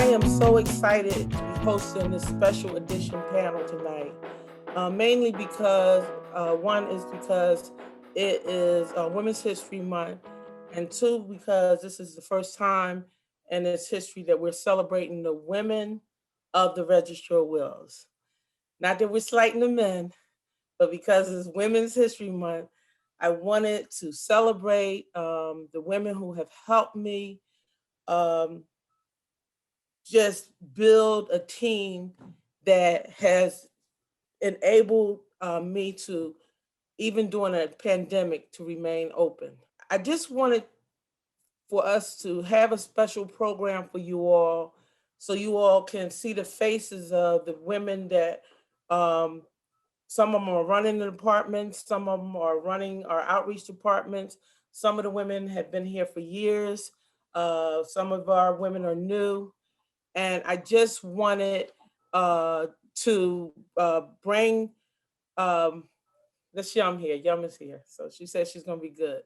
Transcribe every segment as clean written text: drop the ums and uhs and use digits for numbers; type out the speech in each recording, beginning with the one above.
I am so excited to be hosting this special edition panel tonight, mainly because, one is because it is Women's History Month, and two, because this is the first time in its history that we're celebrating the women of the Register of Wills. Not that we're slighting the men, but because it's Women's History Month, I wanted to celebrate the women who have helped me um, just build a team that has enabled me to, even during a pandemic, to remain open. I just wanted for us to have a special program for you all so you all can see the faces of the women that um, some of them are running the departments, some of them are running our outreach departments. Some of the women have been here for years. Some of our women are new. And I just wanted to bring this Yum here. Yum is here. So she said she's going to be good.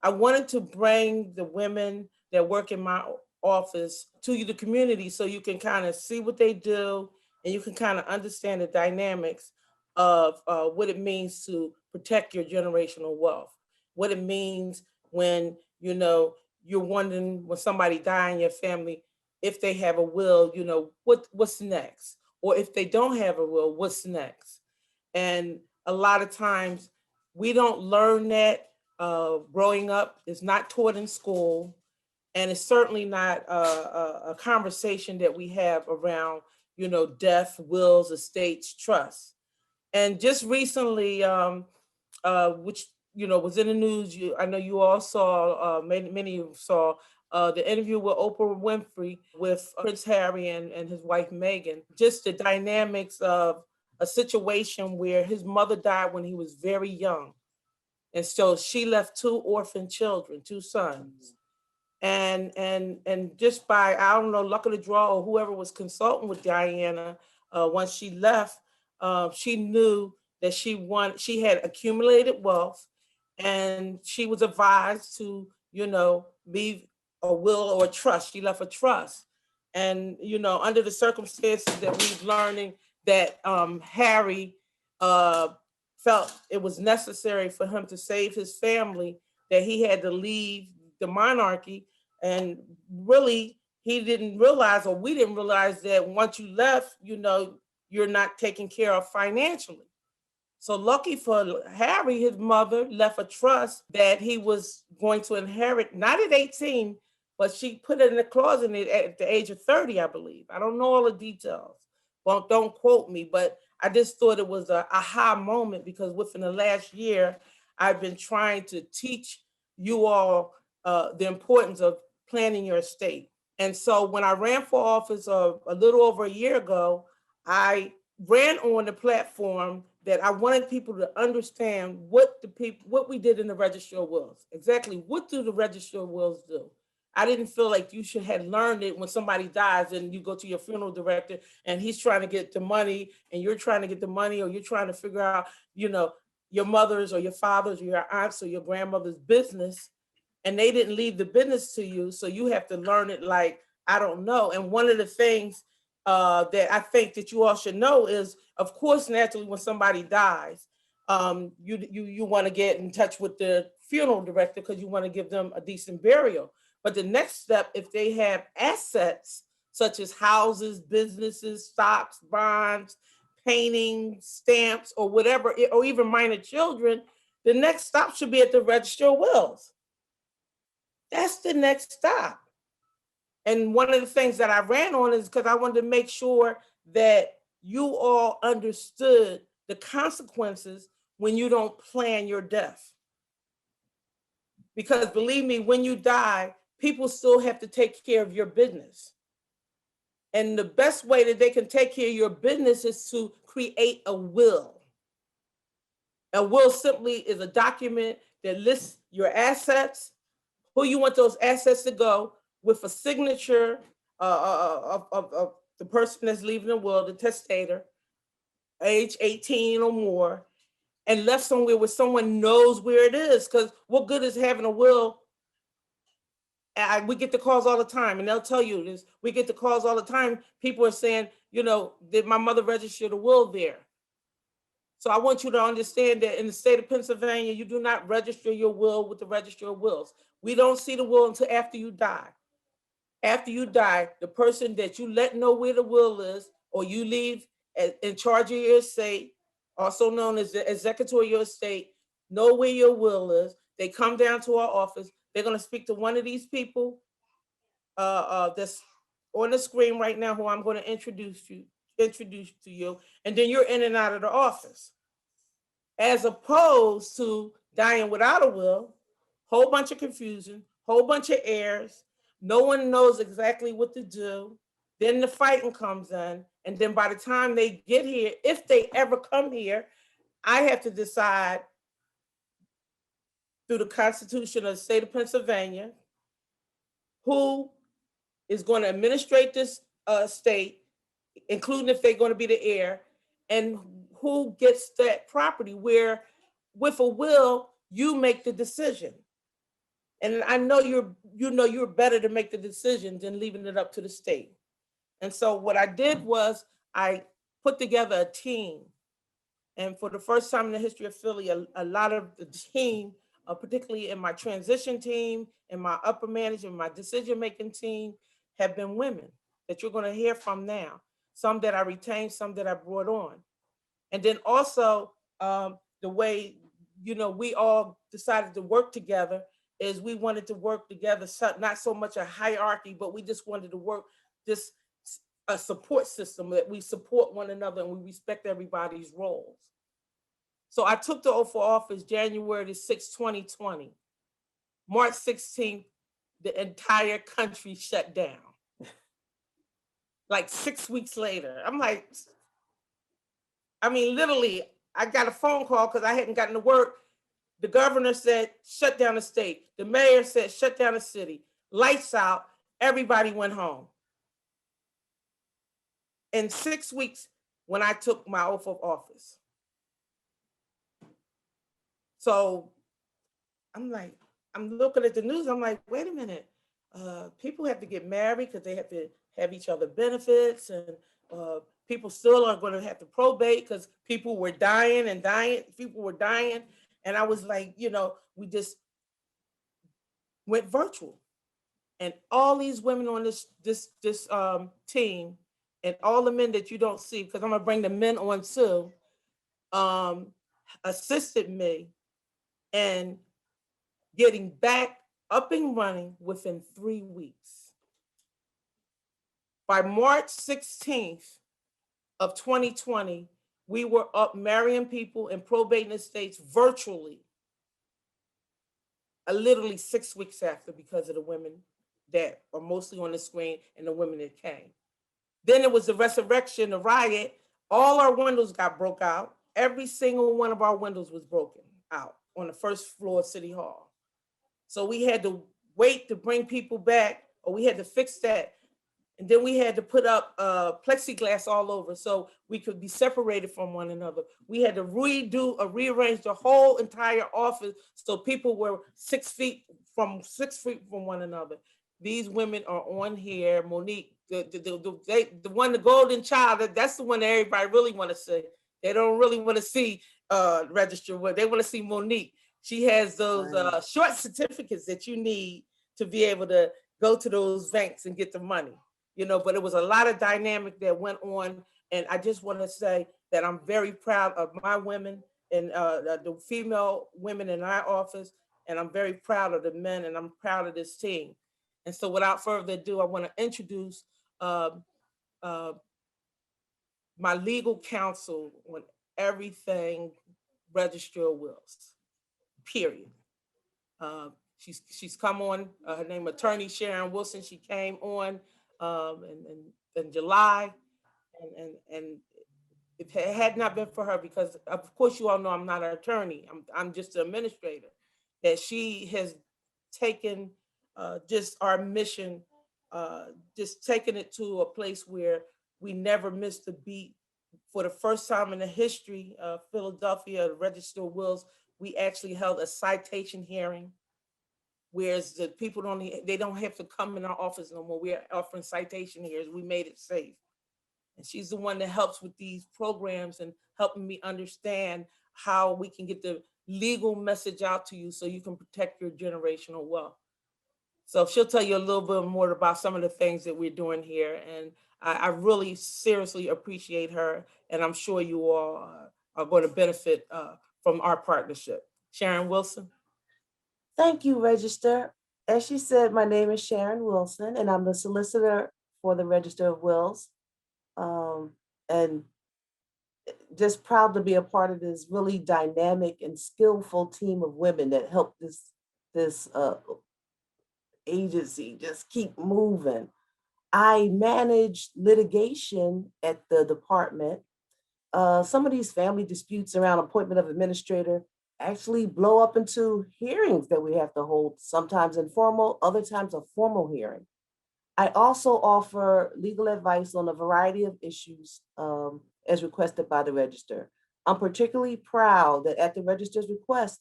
I wanted to bring the women that work in my office to you, the community, so you can kind of see what they do and you can kind of understand the dynamics of what it means to protect your generational wealth, what it means when, you're wondering when somebody die in your family, if they have a will, what's next? Or if they don't have a will, what's next? And a lot of times we don't learn that growing up. It's not taught in school. And it's certainly not a conversation that we have around, death, wills, estates, trusts. And just recently, which was in the news. I know you all saw, many of you saw the interview with Oprah Winfrey with Prince Harry and his wife Meghan. Just the dynamics of a situation where his mother died when he was very young, and so she left two orphan children, two sons. And just by, I don't know, luck of the draw or whoever was consulting with Diana, once she left, she knew that she had accumulated wealth, and she was advised to, leave a will or a trust. She left a trust. And, under the circumstances that we've learning that Harry felt it was necessary for him to save his family, that he had to leave the monarchy. And really, he didn't realize, or we didn't realize, that once you left, you're not taken care of financially. So lucky for Harry, his mother left a trust that he was going to inherit, not at 18, but she put it in the clause in it at the age of 30, I believe. I don't know all the details. Well, don't quote me, but I just thought it was a aha moment, because within the last year, I've been trying to teach you all the importance of planning your estate. And so when I ran for office a little over a year ago, I ran on the platform that I wanted people to understand what we did in the Register of Wills. Exactly, what do the Register of Wills do? I didn't feel like you should have learned it when somebody dies and you go to your funeral director and he's trying to get the money and you're trying to get the money, or you're trying to figure out, your mother's or your father's or your aunt's or your grandmother's business, and they didn't leave the business to you. So you have to learn it like, I don't know. And one of the things that I think that you all should know is, of course, naturally, when somebody dies, you want to get in touch with the funeral director because you want to give them a decent burial. But the next step, if they have assets such as houses, businesses, stocks, bonds, paintings, stamps, or whatever, or even minor children, the next stop should be at the Register of Wills. That's the next stop. And one of the things that I ran on is because I wanted to make sure that you all understood the consequences when you don't plan your death. Because believe me, when you die, people still have to take care of your business. And the best way that they can take care of your business is to create a will. A will simply is a document that lists your assets, who you want those assets to go, with a signature of the person that's leaving the will, the testator, age 18 or more, and left somewhere where someone knows where it is. Because what good is having a will we get the calls all the time, and they'll tell you this. We get the calls all the time. People are saying, you know, did my mother register the will there? So I want you to understand that in the state of Pennsylvania, you do not register your will with the Register of Wills. We don't see the will until after you die. After you die, the person that you let know where the will is, or you leave in charge of your estate, also known as the executor of your estate, know where your will is. They come down to our office. They're going to speak to one of these people that's on the screen right now, who I'm going to introduce to you, and then you're in and out of the office. As opposed to dying without a will, whole bunch of confusion, whole bunch of errors. No one knows exactly what to do. Then the fighting comes in, and then by the time they get here, if they ever come here, I have to decide through the Constitution of the state of Pennsylvania who is going to administrate this state, including if they're going to be the heir, and who gets that property, where with a will, you make the decision. And I know you're better to make the decision than leaving it up to the state. And so what I did was I put together a team. And for the first time in the history of Philly, a lot of the team, particularly in my transition team, in my upper management, my decision-making team, have been women that you're going to hear from now. Some that I retained, some that I brought on. And then also the way, you know, we all decided to work together is we wanted to work together, not so much a hierarchy, but we just wanted to work just a support system that we support one another and we respect everybody's roles. So I took the oath of office January the 6th, 2020. March 16th, the entire country shut down. Like 6 weeks later, I'm like, I mean, literally, I got a phone call because I hadn't gotten to work. The governor said, shut down the state. The mayor said, shut down the city. Lights out, everybody went home. In 6 weeks, when I took my oath of office. So I'm like, I'm looking at the news. I'm like, wait a minute. People have to get married because they have to have each other benefits, and people still are going to have to probate because people were dying and dying. People were dying. And I was like, you know, we just went virtual. And all these women on this team, and all the men that you don't see, because I'm going to bring the men on too, assisted me in getting back up and running within 3 weeks. By March 16th of 2020, we were up marrying people and probating estates virtually, literally 6 weeks after, because of the women that are mostly on the screen and the women that came. Then it was the resurrection, the riot. All our windows got broke out. Every single one of our windows was broken out on the first floor of City Hall. So we had to wait to bring people back, or we had to fix that. And then we had to put up plexiglass all over so we could be separated from one another. We had to rearrange the whole entire office so people were 6 feet from one another. These women are on here. Monique, the one, the golden child, that's the one that everybody really want to see. They don't really want to see register with. They want to see Monique. She has those short certificates that you need to be able to go to those banks and get the money. You know, but it was a lot of dynamic that went on. And I just want to say that I'm very proud of my women and the female women in our office. And I'm very proud of the men, and I'm proud of this team. And so without further ado, I want to introduce my legal counsel on everything Register of Wills, period. She's come on, her name attorney Sharon Wilson. She came on in July, and if it had not been for her, because of course you all know I'm not an attorney, I'm just an administrator, that she has taken just our mission, just taken it to a place where we never missed a beat. For the first time in the history of Philadelphia, the Register of Wills, we actually held a citation hearing. whereas the people they don't have to come in our office no more. We're offering citation hearings. We made it safe. And she's the one that helps with these programs and helping me understand how we can get the legal message out to you so you can protect your generational wealth. So she'll tell you a little bit more about some of the things that we're doing here. And I really seriously appreciate her. And I'm sure you all are going to benefit from our partnership. Sharon Wilson. Thank you, Register. As she said, my name is Sharon Wilson, and I'm the solicitor for the Register of Wills. And just proud to be a part of this really dynamic and skillful team of women that help this agency just keep moving. I manage litigation at the department. Some of these family disputes around appointment of administrator actually blow up into hearings that we have to hold, sometimes informal, other times a formal hearing. I also offer legal advice on a variety of issues as requested by the Register. I'm particularly proud that at the Register's request,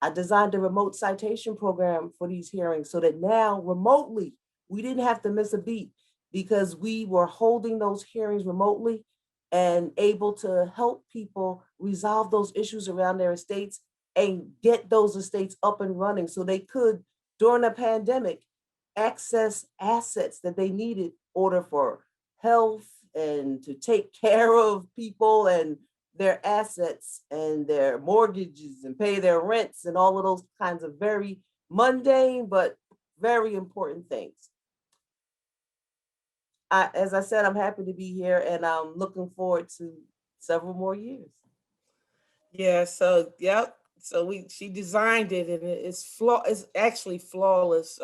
I designed a remote citation program for these hearings so that now remotely, we didn't have to miss a beat because we were holding those hearings remotely and able to help people resolve those issues around their estates and get those estates up and running so they could, during the pandemic, access assets that they needed in order for health and to take care of people and their assets and their mortgages and pay their rents and all of those kinds of very mundane but very important things. As I said, I'm happy to be here and I'm looking forward to several more years. Yeah, so yep. So she designed it and it's actually flawless.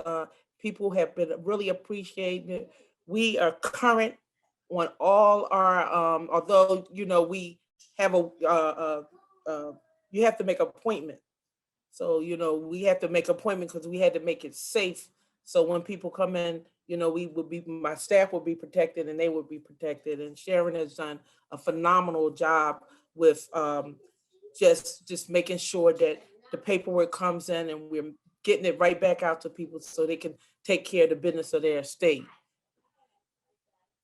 People have been really appreciating it. We are current on all our although we have you have to make an appointment. So we have to make an appointment because we had to make it safe. So when people come in, my staff will be protected and they will be protected. And Sharon has done a phenomenal job with just making sure that the paperwork comes in and we're getting it right back out to people so they can take care of the business of their estate.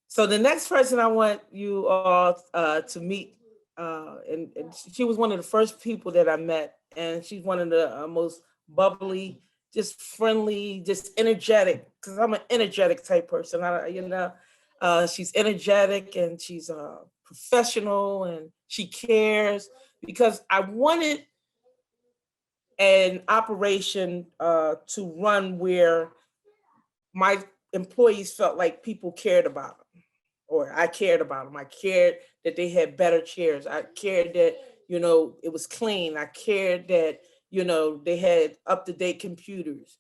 So the next person I want you all to meet, and she was one of the first people that I met, and she's one of the most bubbly, just friendly, just energetic, because I'm an energetic type person. She's energetic and she's professional and she cares because I wanted an operation to run where my employees felt like people cared about them, or I cared about them. I cared that they had better chairs. I cared that, it was clean. I cared that, they had up-to-date computers.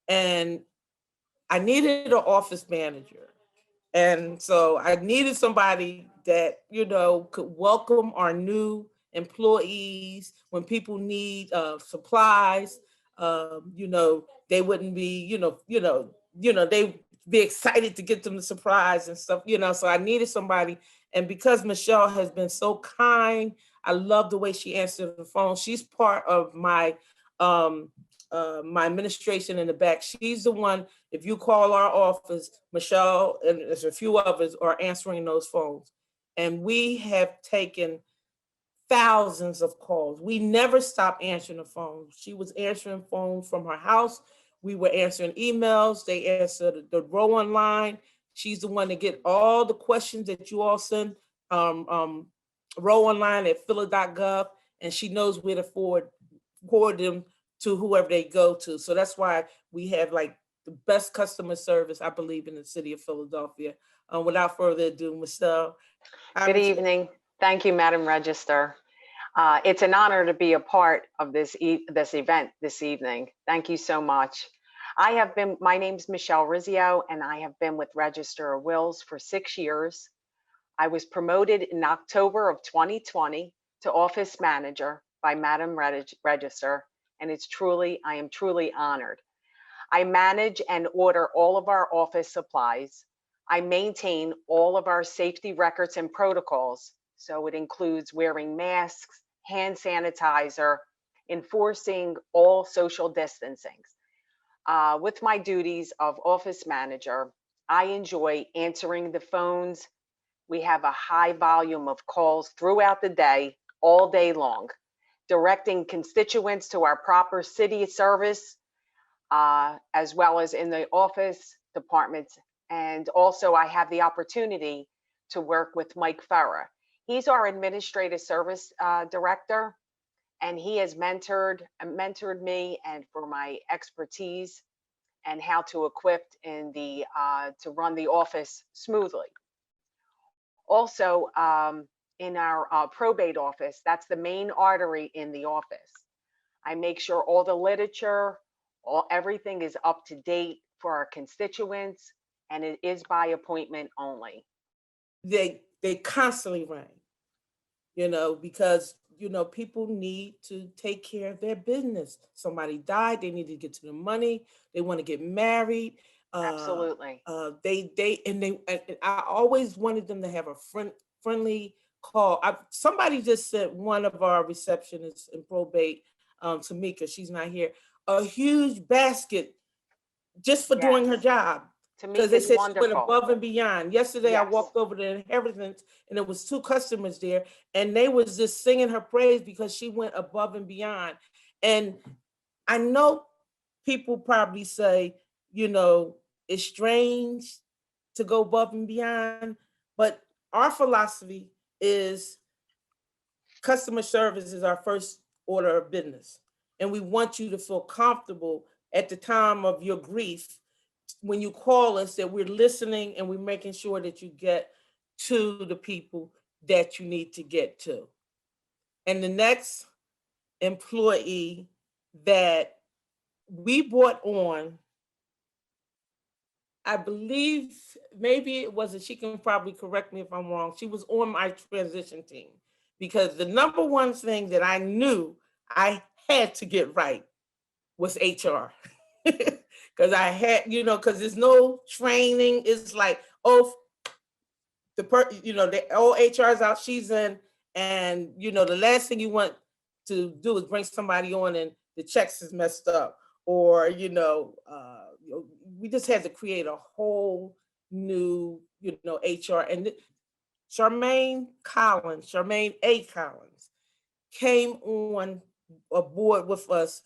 And I needed an office manager. And so I needed somebody that, could welcome our new employees when people need supplies. They wouldn't be, they be excited to get them the surprise and stuff, so I needed somebody. And because Michelle has been so kind, I love the way she answered the phone. She's part of my my administration in the back. She's the one, if you call our office, Michelle and there's a few others are answering those phones. And we have taken thousands of calls. We never stopped answering the phone. She was answering phones from her house. We were answering emails. They answered the row online. She's the one to get all the questions that you all send row online at phila.gov, and she knows where to forward them to whoever they go to. So that's why we have like the best customer service, I believe, in the city of Philadelphia. Without further ado, Michelle. Good evening. Thank you, Madam Register. It's an honor to be a part of this event this evening. Thank you so much. My name's Michelle Rizzio, and I have been with Register of Wills for 6 years. I was promoted in October of 2020 to office manager by Madam Register, and I am truly honored. I manage and order all of our office supplies. I maintain all of our safety records and protocols. So it includes wearing masks, hand sanitizer, enforcing all social distancing. With my duties of office manager, I enjoy answering the phones. We have a high volume of calls throughout the day, all day long, directing constituents to our proper city service, as well as in the office departments. And also I have the opportunity to work with Mike Farah. He's our administrative service director, and he has mentored me and for my expertise and how to equip in the to run the office smoothly. Also, in our probate office, that's the main artery in the office. I make sure all the literature, everything is up to date for our constituents, and it is by appointment only. They constantly ring, because people need to take care of their business. Somebody died, they need to get to the money, they want to get married. Absolutely. And I always wanted them to have a friendly call. Somebody just sent one of our receptionists in probate, Tamika, she's not here, a huge basket just for doing her job. Because they said she went above and beyond. Yesterday, I walked over to Inheritance and there was 2 customers there, and they was just singing her praise because she went above and beyond. And I know people probably say, it's strange to go above and beyond, but our philosophy is customer service is our first order of business. And we want you to feel comfortable at the time of your grief when you call us, that we're listening and we're making sure that you get to the people that you need to get to. And the next employee that we brought on, I believe, maybe it wasn't, she can probably correct me if I'm wrong, she was on my transition team, because the number one thing that I knew I had to get right was HR. Because I had, because there's no training. It's like, the old HR's out, she's in, and the last thing you want to do is bring somebody on and the checks is messed up, or we just had to create a whole new HR. And Charmaine A. Collins came on aboard with us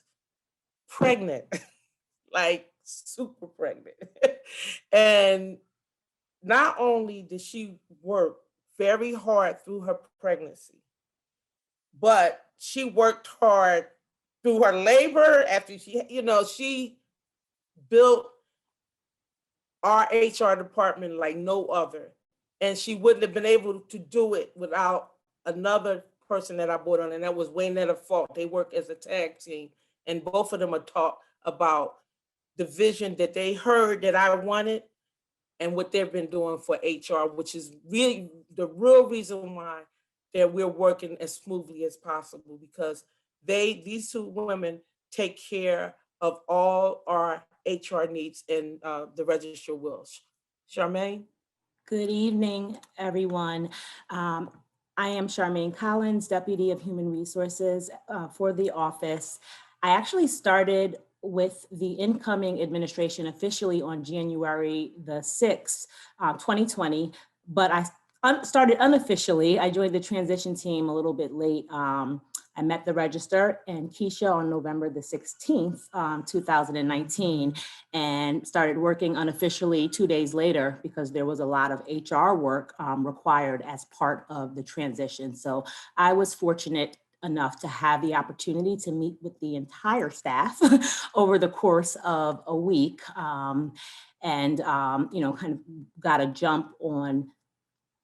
pregnant, like super pregnant. And not only did she work very hard through her pregnancy, but she worked hard through her labor after she built our HR department like no other. And she wouldn't have been able to do it without another person that I brought on, and that was Waynetta Faust. They work as a tag team, and both of them are taught about the vision that they heard that I wanted and what they've been doing for HR, which is really the real reason why that we're working as smoothly as possible, because these 2 women take care of all our HR needs in the Register of Wills. Charmaine? Good evening, everyone. I am Charmaine Collins, Deputy of Human Resources for the office. I actually started with the incoming administration officially on January the 6th, 2020, but I started unofficially. I joined the transition team a little bit late. I met the Register and Keisha on November the 16th, 2019, and started working unofficially 2 days later because there was a lot of HR work required as part of the transition. So I was fortunate enough to have the opportunity to meet with the entire staff over the course of a week, and kind of got a jump on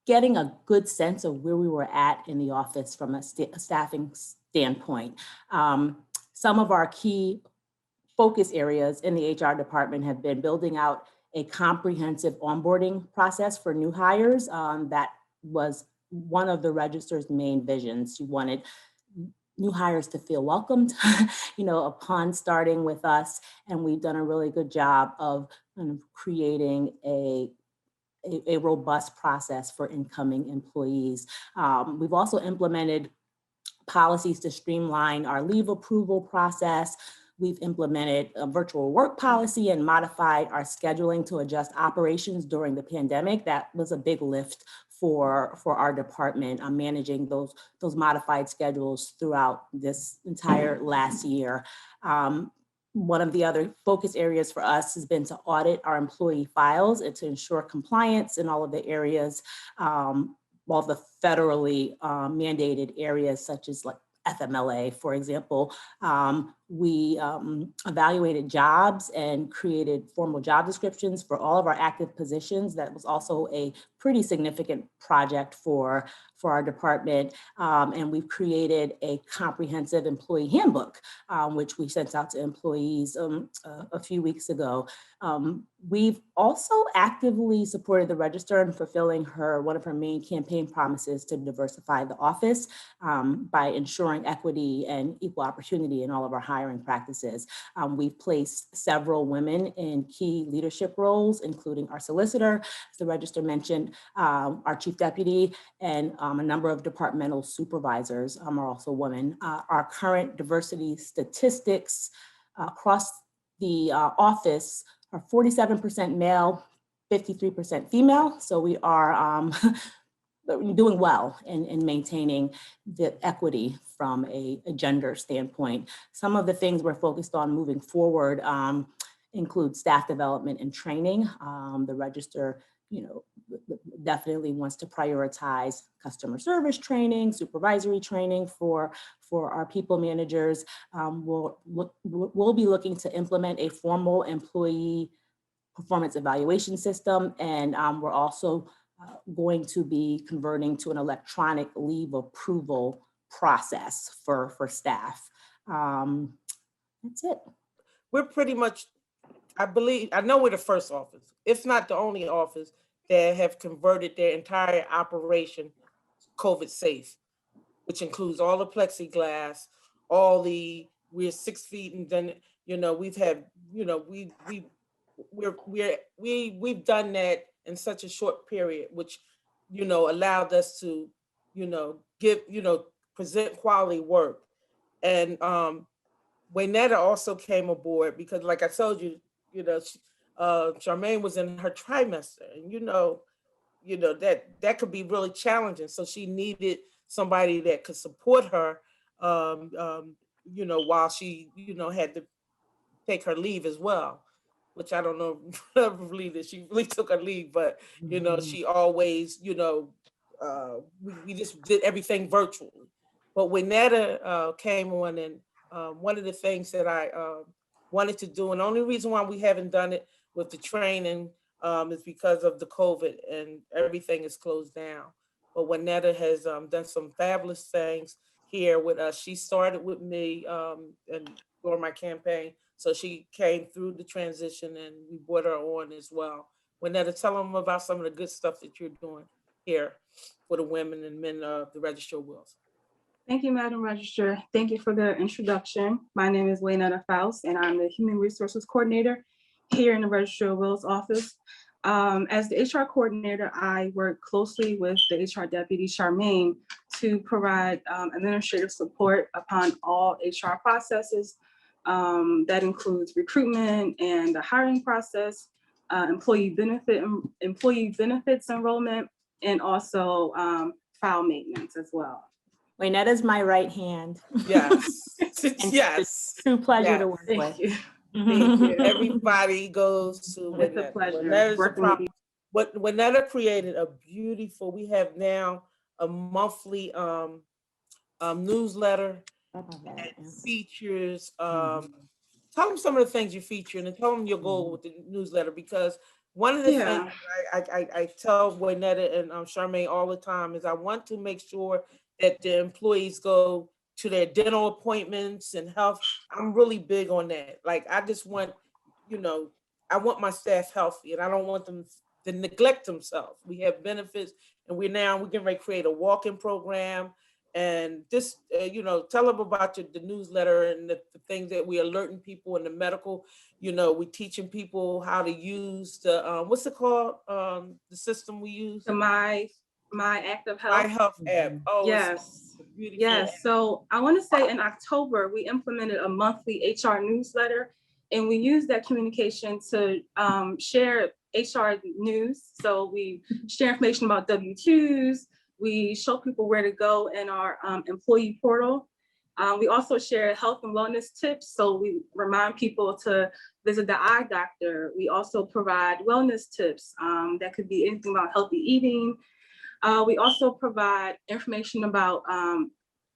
getting a good sense of where we were at in the office from a staffing standpoint. Some of our key focus areas in the HR department have been building out a comprehensive onboarding process for new hires. That was one of the Register's main visions. She wanted new hires to feel welcomed, upon starting with us. And we've done a really good job of kind of creating a robust process for incoming employees. We've also implemented policies to streamline our leave approval process. We've implemented a virtual work policy and modified our scheduling to adjust operations during the pandemic. That was a big lift for our department, managing those modified schedules throughout this entire last year. One of the other focus areas for us has been to audit our employee files and to ensure compliance in all of the areas, all the federally mandated areas such as like FMLA, for example. We evaluated jobs and created formal job descriptions for all of our active positions. That was also a pretty significant project for our department. And we've created a comprehensive employee handbook, which we sent out to employees a few weeks ago. We've also actively supported the Register in fulfilling one of her main campaign promises to diversify the office by ensuring equity and equal opportunity in all of our hiring practices. We've placed several women in key leadership roles, including our solicitor, as the Register mentioned, our chief deputy, and a number of departmental supervisors are also women. Our current diversity statistics across the office are 47% male, 53% female. So we are doing well in maintaining the equity from a gender standpoint. Some of the things we're focused on moving forward include staff development and training. The Register, definitely wants to prioritize customer service training, supervisory training for our people managers. We'll be looking to implement a formal employee performance evaluation system, and we're also going to be converting to an electronic leave approval process for staff. That's it. We're pretty much, I know we're the first office, if not the only office, that have converted their entire operation COVID safe, which includes all the plexiglass, we're 6 feet, and then, we've had, we've done that in such a short period, which, allowed us to, present quality work. And Waynetta also came aboard because, like I told you, Charmaine was in her trimester, and that could be really challenging. So she needed somebody that could support her, while she, had to take her leave as well, which I don't know, I believe that she really took her leave, but, she always, we just did everything virtually. But Waynetta came on, and one of the things that I wanted to do, and the only reason why we haven't done it with the training is because of the COVID and everything is closed down. But Waynetta has done some fabulous things here with us. She started with me and during my campaign. So she came through the transition and we brought her on as well. Waynetta, tell them about some of the good stuff that you're doing here for the women and men of the Register of Wills. Thank you, Madam Register. Thank you for the introduction. My name is Waynetta Faust, and I'm the Human Resources Coordinator here in the Register of Wills office. As the HR coordinator, I work closely with the HR deputy, Charmaine, to provide administrative support upon all HR processes. That includes recruitment and the hiring process, employee benefits enrollment, and also file maintenance as well. Waynetta's my right hand. Yes. Yes. It's a true pleasure to work with. Thank you. Thank you. Everybody goes to Waynetta. It's a pleasure. Waynetta created a beautiful, we have now a monthly newsletter that features, tell them some of the things you feature and tell them your goal with the newsletter, because one of the things I tell Waynetta and Charmaine all the time is I want to make sure that the employees go to their dental appointments and health. I'm really big on that. Like, I just want, I want my staff healthy and I don't want them to neglect themselves. We have benefits, and we're getting ready to create a walk-in program. And just, tell them about the newsletter and the things that we're alerting people in the medical. We're teaching people how to use the, what's it called? The system we use? My Active Health. My Health app. Oh, yes. Yes, so I want to say in October, we implemented a monthly HR newsletter, and we use that communication to share HR news. So we share information about W-2s, we show people where to go in our employee portal. We also share health and wellness tips. So we remind people to visit the eye doctor. We also provide wellness tips that could be anything about healthy eating. We also provide information about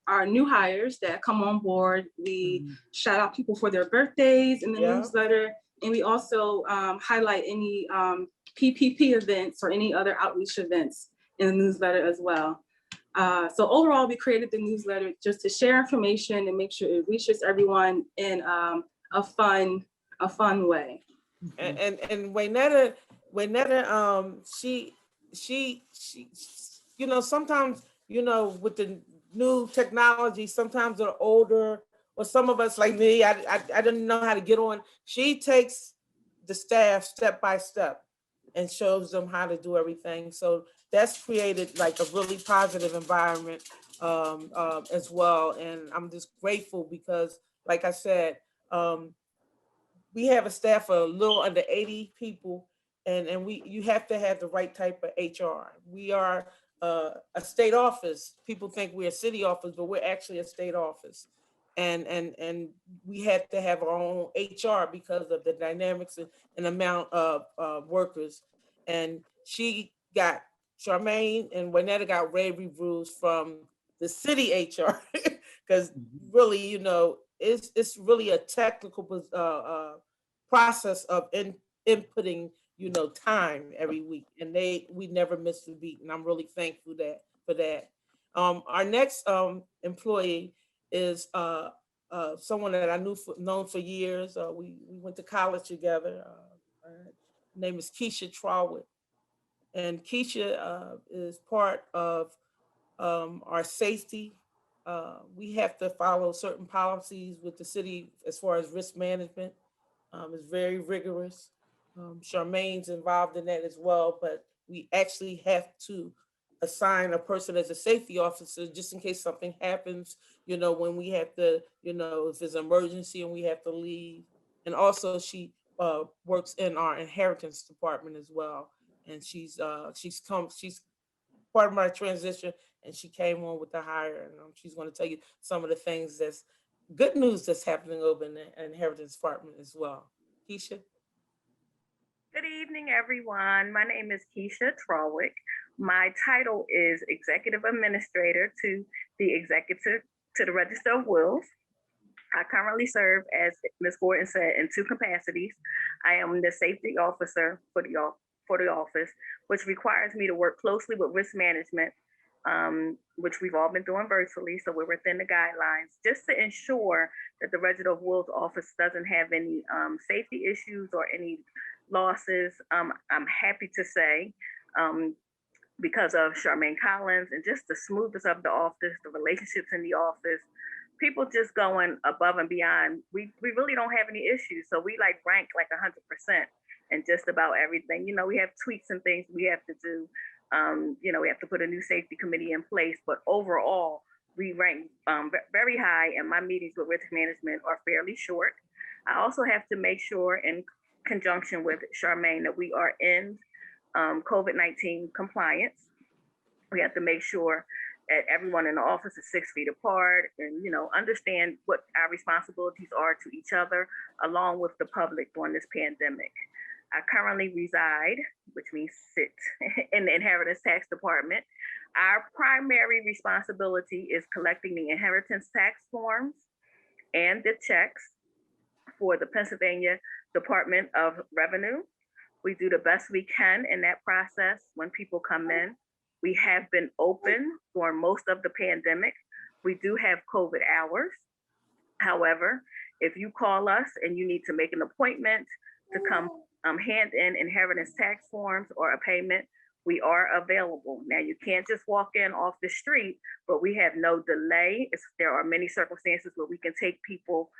our new hires that come on board. We shout out people for their birthdays in the newsletter. And we also highlight any PPP events or any other outreach events in the newsletter as well. So overall, we created the newsletter just to share information and make sure it reaches everyone in a fun way. And Waynetta, she, you know, sometimes, you know, with the new technology, sometimes they're older, or some of us like me, I didn't know how to get on. She takes the staff step by step and shows them how to do everything. So that's created like a really positive environment as well. And I'm just grateful because, like I said, we have a staff of a little under 80 people, and you have to have the right type of HR. We are a state office. People think we're a city office, but we're actually a state office. And we had to have our own HR because of the dynamics and amount of workers. And Charmaine and Waynetta got rave reviews from the city HR because really, you know, it's really a technical process of inputting, you know, time every week, and we never miss a beat, and I'm really thankful for that. Our next employee is someone that I known for years. We went to college together. Her name is Keisha Trollwood, and Keisha is part of our safety. We have to follow certain policies with the city as far as risk management. It's very rigorous. Charmaine's involved in that as well, but we actually have to assign a person as a safety officer just in case something happens, you know, when we have to, you know, if there's an emergency and we have to leave. And also she works in our inheritance department as well. And she's part of my transition, and she came on with the hire, and she's going to tell you some of the things that's good news that's happening over in the inheritance department as well. Keisha? Good evening, everyone. My name is Keisha Trollwood. My title is Executive Administrator to the Register of Wills. I currently serve, as Ms. Gordon said, in two capacities. I am the safety officer for the office, which requires me to work closely with risk management, which we've all been doing virtually, so we're within the guidelines, just to ensure that the Register of Wills office doesn't have any safety issues or any losses. I'm happy to say, because of Charmaine Collins and just the smoothness of the office, the relationships in the office, people just going above and beyond. We really don't have any issues. So we like rank like 100% and just about everything. You know, we have tweaks and things we have to do. You know, we have to put a new safety committee in place, but overall, we rank very high, and my meetings with risk management are fairly short. I also have to make sure, in conjunction with Charmaine, that we are in COVID-19 compliance. We have to make sure that everyone in the office is 6 feet apart, and, you know, understand what our responsibilities are to each other, along with the public during this pandemic. I currently reside, which means sit, in the Inheritance Tax Department. Our primary responsibility is collecting the inheritance tax forms and the checks for the Pennsylvania Department of Revenue. We do the best we can in that process when people come in. We have been open during most of the pandemic. We do have COVID hours. However, if you call us and you need to make an appointment to come hand in inheritance tax forms or a payment, we are available. Now, you can't just walk in off the street, but we have no delay. There are many circumstances where we can take people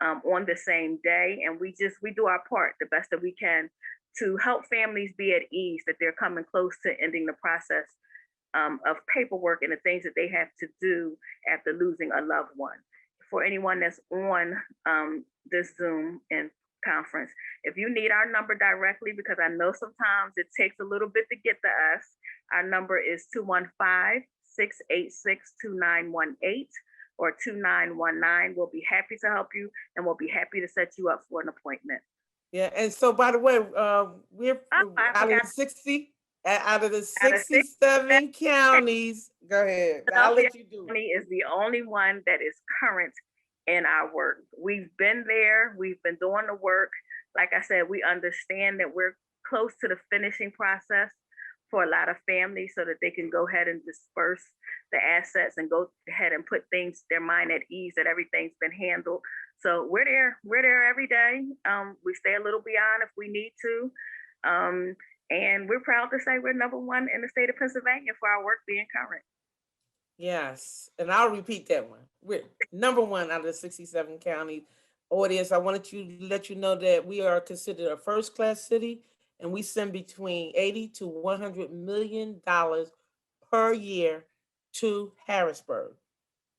on the same day, and we do our part the best that we can to help families be at ease that they're coming close to ending the process of paperwork and the things that they have to do after losing a loved one. For anyone that's on this Zoom and conference, if you need our number directly, because I know sometimes it takes a little bit to get to us, our number is 215-686-2918 or 2919. We'll be happy to help you, and we'll be happy to set you up for an appointment. Yeah, and so by the way, we're I out of forgot. the 60, out of the Out of 67 counties. Go ahead. I'll let you do it. County is the only one that is current in our work. We've been there. We've been doing the work. Like I said, we understand that we're close to the finishing process for a lot of families so that they can go ahead and disperse the assets and go ahead and put their mind at ease that everything's been handled. So we're there every day. We stay a little beyond if we need to. And we're proud to say we're #1 in the state of Pennsylvania for our work being current. Yes, and I'll repeat that one. We're #1 out of the 67 counties. Audience, I wanted to let you know that we are considered a first-class city, and we send between $80 to $100 million per year to Harrisburg.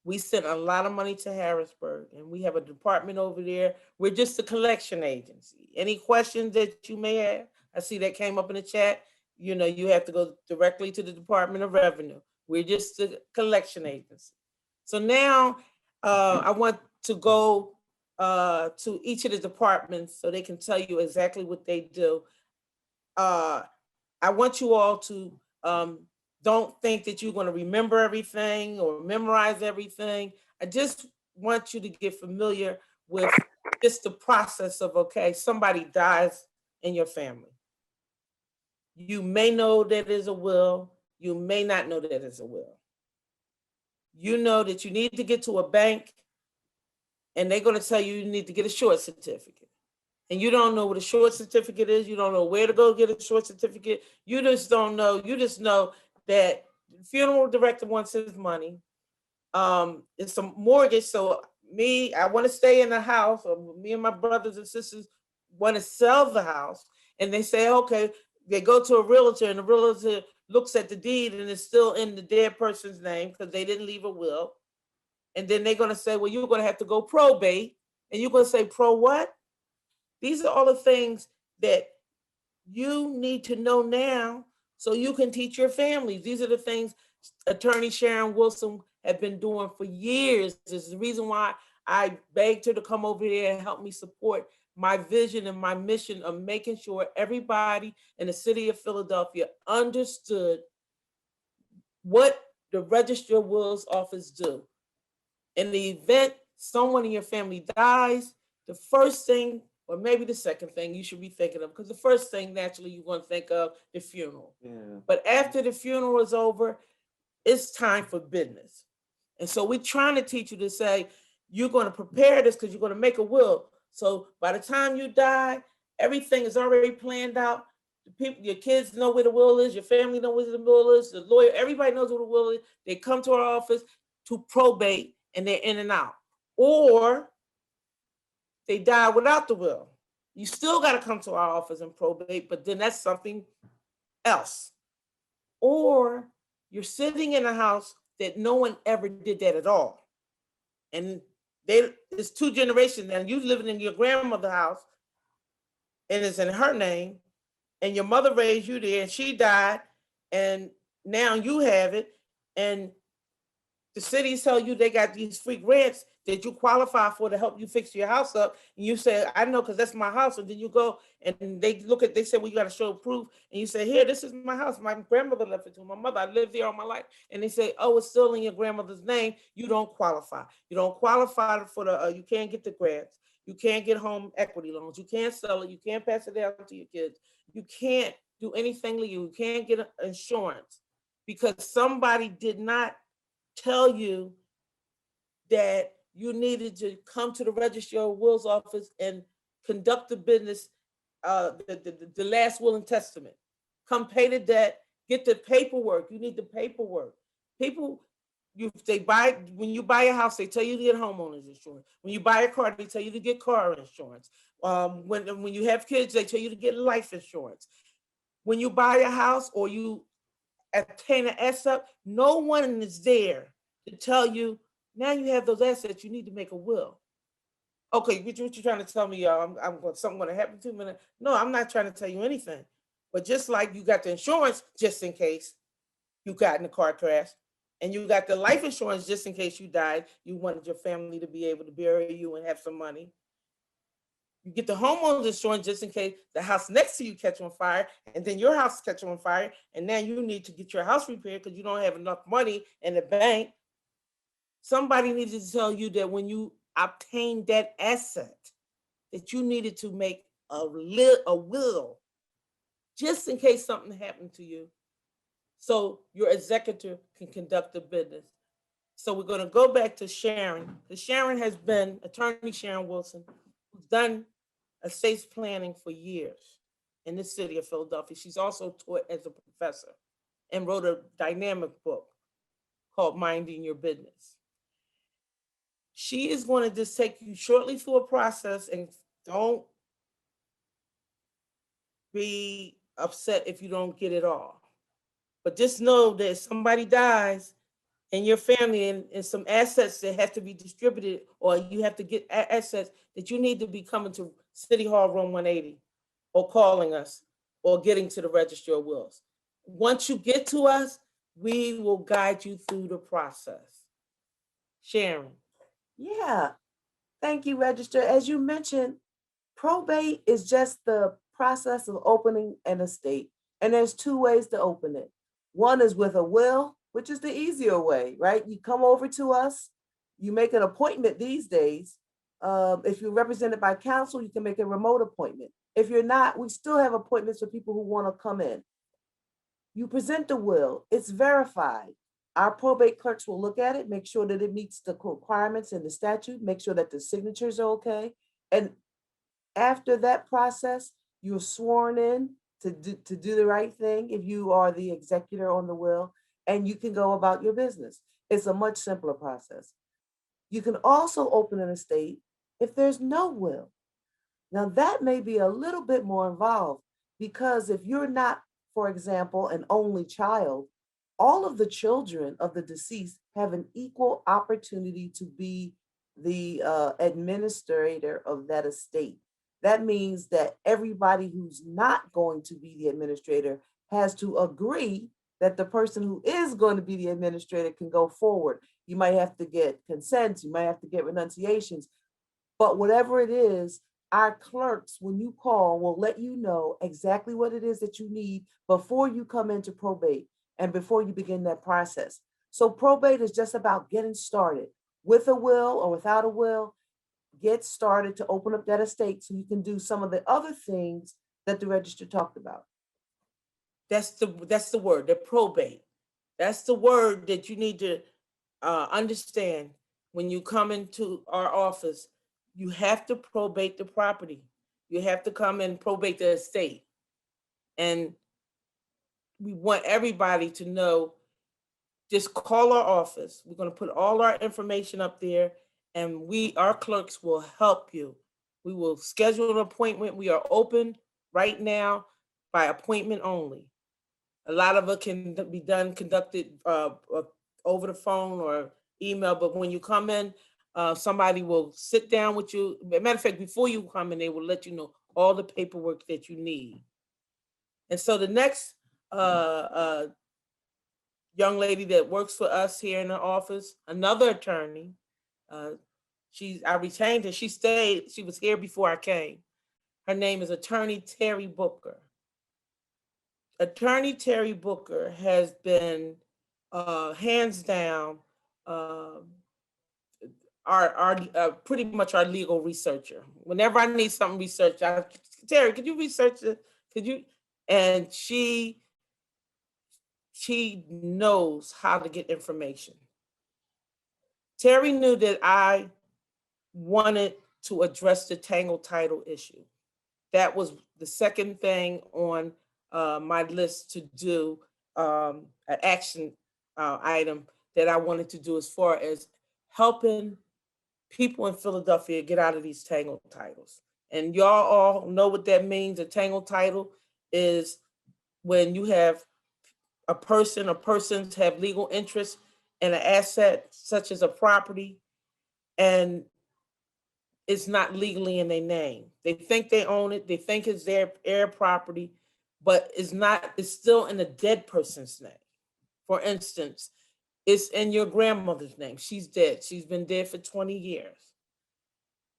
We sent a lot of money to Harrisburg, and we have a department over there. We're just a collection agency. Any questions that you may have, I see that came up in the chat. You know, you have to go directly to the Department of Revenue. We're just a collection agency. So now I want to go to each of the departments so they can tell you exactly what they do. I want you all to don't think that you're going to remember everything or memorize everything. I just want you to get familiar with just the process of, okay, somebody dies in your family. You may know that there's a will. You may not know that there's a will. You know that you need to get to a bank and they're going to tell you you need to get a short certificate. And you don't know what a short certificate is. You don't know where to go get a short certificate. You just don't know. You just know that the funeral director wants his money. It's a mortgage. So I want to stay in the house, or me and my brothers and sisters want to sell the house. And they say, okay, they go to a realtor and the realtor looks at the deed and it's still in the dead person's name because they didn't leave a will. And then they're going to say, well, you're going to have to go probate. And you're going to say, pro what? These are all the things that you need to know now so you can teach your families. These are the things Attorney Sharon Wilson had been doing for years. This is the reason why I begged her to come over here and help me support my vision and my mission of making sure everybody in the city of Philadelphia understood what the Register of Wills office do. In the event someone in your family dies, the first thing, or maybe the second thing you should be thinking of, because the first thing naturally you're going to think of the funeral. Yeah. But after the funeral is over, it's time for business. And so we're trying to teach you to say, you're going to prepare this because you're going to make a will. So by the time you die, everything is already planned out. The people, your kids know where the will is, your family knows where the will is, the lawyer, everybody knows where the will is. They come to our office to probate and they're in and out. Or they die without the will. You still got to come to our office and probate, but then that's something else. Or you're sitting in a house that no one ever did that at all. And it's 2 generations now. You living in your grandmother's house and it's in her name, and your mother raised you there and she died, and now you have it, and the cities tell you they got these free grants that you qualify for to help you fix your house up. And you say, I know, because that's my house. And then you go and they say, well, you got to show proof. And you say, here, this is my house. My grandmother left it to my mother. I lived there all my life. And they say, oh, it's still in your grandmother's name. You don't qualify. You don't qualify for you can't get the grants. You can't get home equity loans. You can't sell it. You can't pass it down to your kids. You can't do anything legal. You can't get insurance because somebody did not tell you that you needed to come to the Registry of Wills office and conduct the business, the last will and testament. Come pay the debt, get the paperwork. You need the paperwork. People, when you buy a house, they tell you to get homeowners insurance. When you buy a car, they tell you to get car insurance. When you have kids, they tell you to get life insurance. When you buy a house or you obtain an asset, no one is there to tell you, now you have those assets, you need to make a will. Okay, what you trying to tell me, y'all? Something going to happen to me? No, I'm not trying to tell you anything. But just like you got the insurance, just in case you got in a car crash, and you got the life insurance just in case you died, you wanted your family to be able to bury you and have some money. You get the homeowner's insurance just in case the house next to you catch on fire, and then your house catch on fire, and now you need to get your house repaired because you don't have enough money in the bank. Somebody needed to tell you that when you obtained that asset, that you needed to make a will, just in case something happened to you, so your executor can conduct the business. So we're going to go back to Sharon, because Sharon has been, attorney Sharon Wilson, who's done estates planning for years in the city of Philadelphia. She's also taught as a professor and wrote a dynamic book called Minding Your Business. She is going to just take you shortly through a process, and don't be upset if you don't get it all. But just know that if somebody dies in your family and some assets that have to be distributed, or you have to get assets, that you need to be coming to City Hall Room 180 or calling us or getting to the Register of Wills. Once you get to us, we will guide you through the process. Sharon. Yeah, thank you, Register. As you mentioned, probate is just the process of opening an estate. And there's two ways to open it. One is with a will, which is the easier way, right? You come over to us, you make an appointment these days. If you're represented by counsel, you can make a remote appointment. If you're not, we still have appointments for people who want to come in. You present the will, it's verified. Our probate clerks will look at it, make sure that it meets the requirements in the statute, make sure that the signatures are okay. And after that process, you're sworn in to do the right thing if you are the executor on the will, and you can go about your business. It's a much simpler process. You can also open an estate if there's no will. Now that may be a little bit more involved, because if you're not, for example, an only child, all of the children of the deceased have an equal opportunity to be the administrator of that estate. That means that everybody who's not going to be the administrator has to agree that the person who is going to be the administrator can go forward. You might have to get consents, you might have to get renunciations, but whatever it is, our clerks, when you call, will let you know exactly what it is that you need before you come into probate and before you begin that process. So probate is just about getting started with a will or without a will. Get started to open up that estate so you can do some of the other things that the register talked about. That's the word, the probate. That's the word that you need to understand when you come into our office. You have to probate the property. You have to come and probate the estate. And we want everybody to know, just call our office. We're going to put all our information up there, and our clerks will help you. We will schedule an appointment. We are open right now by appointment only. A lot of it can be conducted over the phone or email, but when you come in, somebody will sit down with you. Matter of fact, before you come in, they will let you know all the paperwork that you need. And so the next young lady that works for us here in the office, another attorney, I retained her. She stayed. She was here before I came. Her name is Attorney Terri Booker. Attorney Terri Booker has been hands down our pretty much our legal researcher. Whenever I need something researched, Terri, could you research it? Could you? And she knows how to get information. Terri knew that I wanted to address the tangled title issue. That was the second thing on my list to do, an action item that I wanted to do as far as helping people in Philadelphia get out of these tangled titles. And y'all all know what that means. A tangled title is when you have a person or persons have legal interest in an asset such as a property, and it's not legally in their name. They think they own it, they think it's their property, but it's not, it's still in a dead person's name. For instance, it's in your grandmother's name. She's dead. She's been dead for 20 years.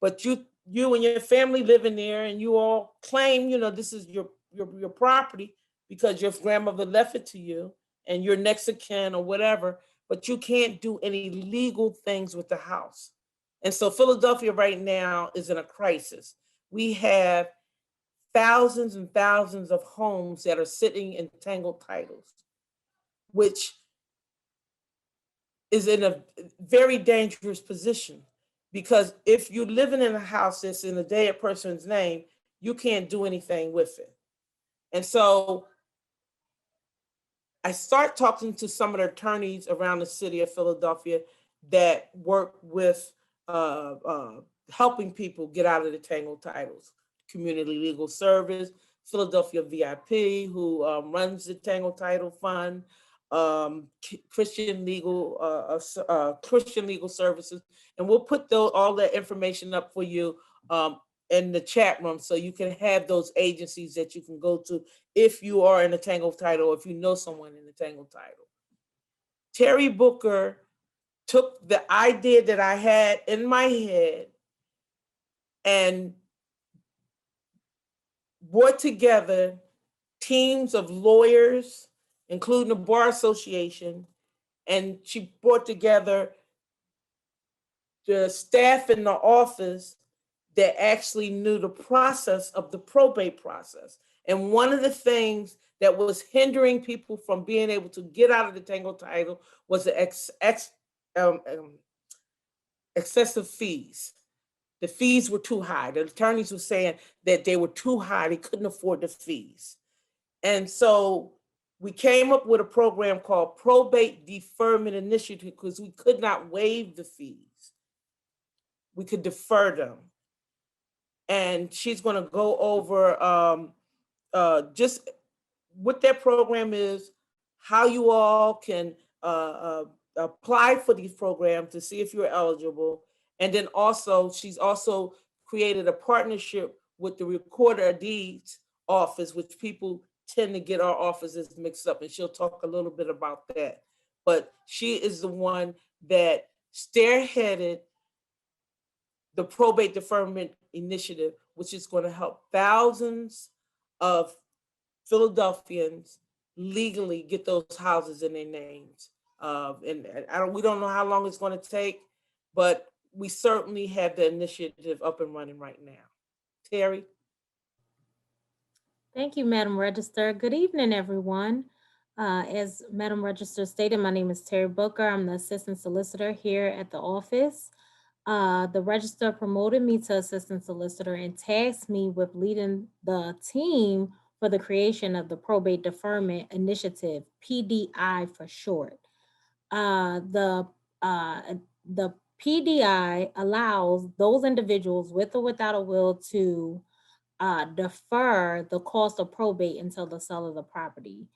But you and your family living there, and you all claim, this is your property because your grandmother left it to you and your next of kin or whatever, but you can't do any legal things with the house. And so Philadelphia right now is in a crisis. We have thousands and thousands of homes that are sitting in tangled titles, which is in a very dangerous position, because if you're living in a house that's in a dead person's name, you can't do anything with it. And so I start talking to some of the attorneys around the city of Philadelphia that work with helping people get out of the tangled titles. Community Legal Service, Philadelphia VIP, who runs the Tangled Title Fund, Christian Legal Services, and we'll put all that information up for you in the chat room, so you can have those agencies that you can go to if you are in a tangled title, or if you know someone in the tangled title. Terri Booker took the idea that I had in my head and brought together teams of lawyers, including the Bar Association, and she brought together the staff in the office that actually knew the process of the probate process. And one of the things that was hindering people from being able to get out of the tangled title was the excessive fees. The fees were too high. The attorneys were saying that they were too high. They couldn't afford the fees. And so we came up with a program called Probate Deferment Initiative, because we could not waive the fees. We could defer them. And she's going to go over just what that program is, how you all can apply for these programs to see if you're eligible. And then also, she's also created a partnership with the Recorder of Deeds office, which people tend to get our offices mixed up, and she'll talk a little bit about that. But she is the one that spearheaded the Probate Deferment Initiative, which is going to help thousands of Philadelphians legally get those houses in their names. And we don't know how long it's going to take, but we certainly have the initiative up and running right now. Terri? Thank you, Madam Register. Good evening, everyone. As Madam Register stated, my name is Terri Booker. I'm the Assistant Solicitor here at the office. The Register promoted me to Assistant Solicitor and tasked me with leading the team for the creation of the Probate Deferment Initiative, PDI for short. The PDI allows those individuals with or without a will to defer the cost of probate until the sale of the property.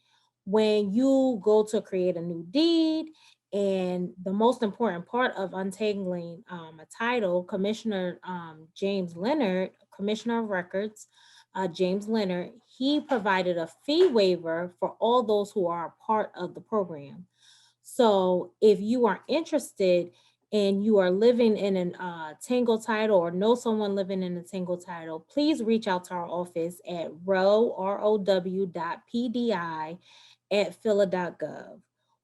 When you go to create a new deed, and the most important part of untangling a title, Commissioner James Leonard, Commissioner of Records, James Leonard, he provided a fee waiver for all those who are a part of the program. So if you are interested and you are living in a tangled title or know someone living in a tangled title, please reach out to our office at row.pdi@phila.gov.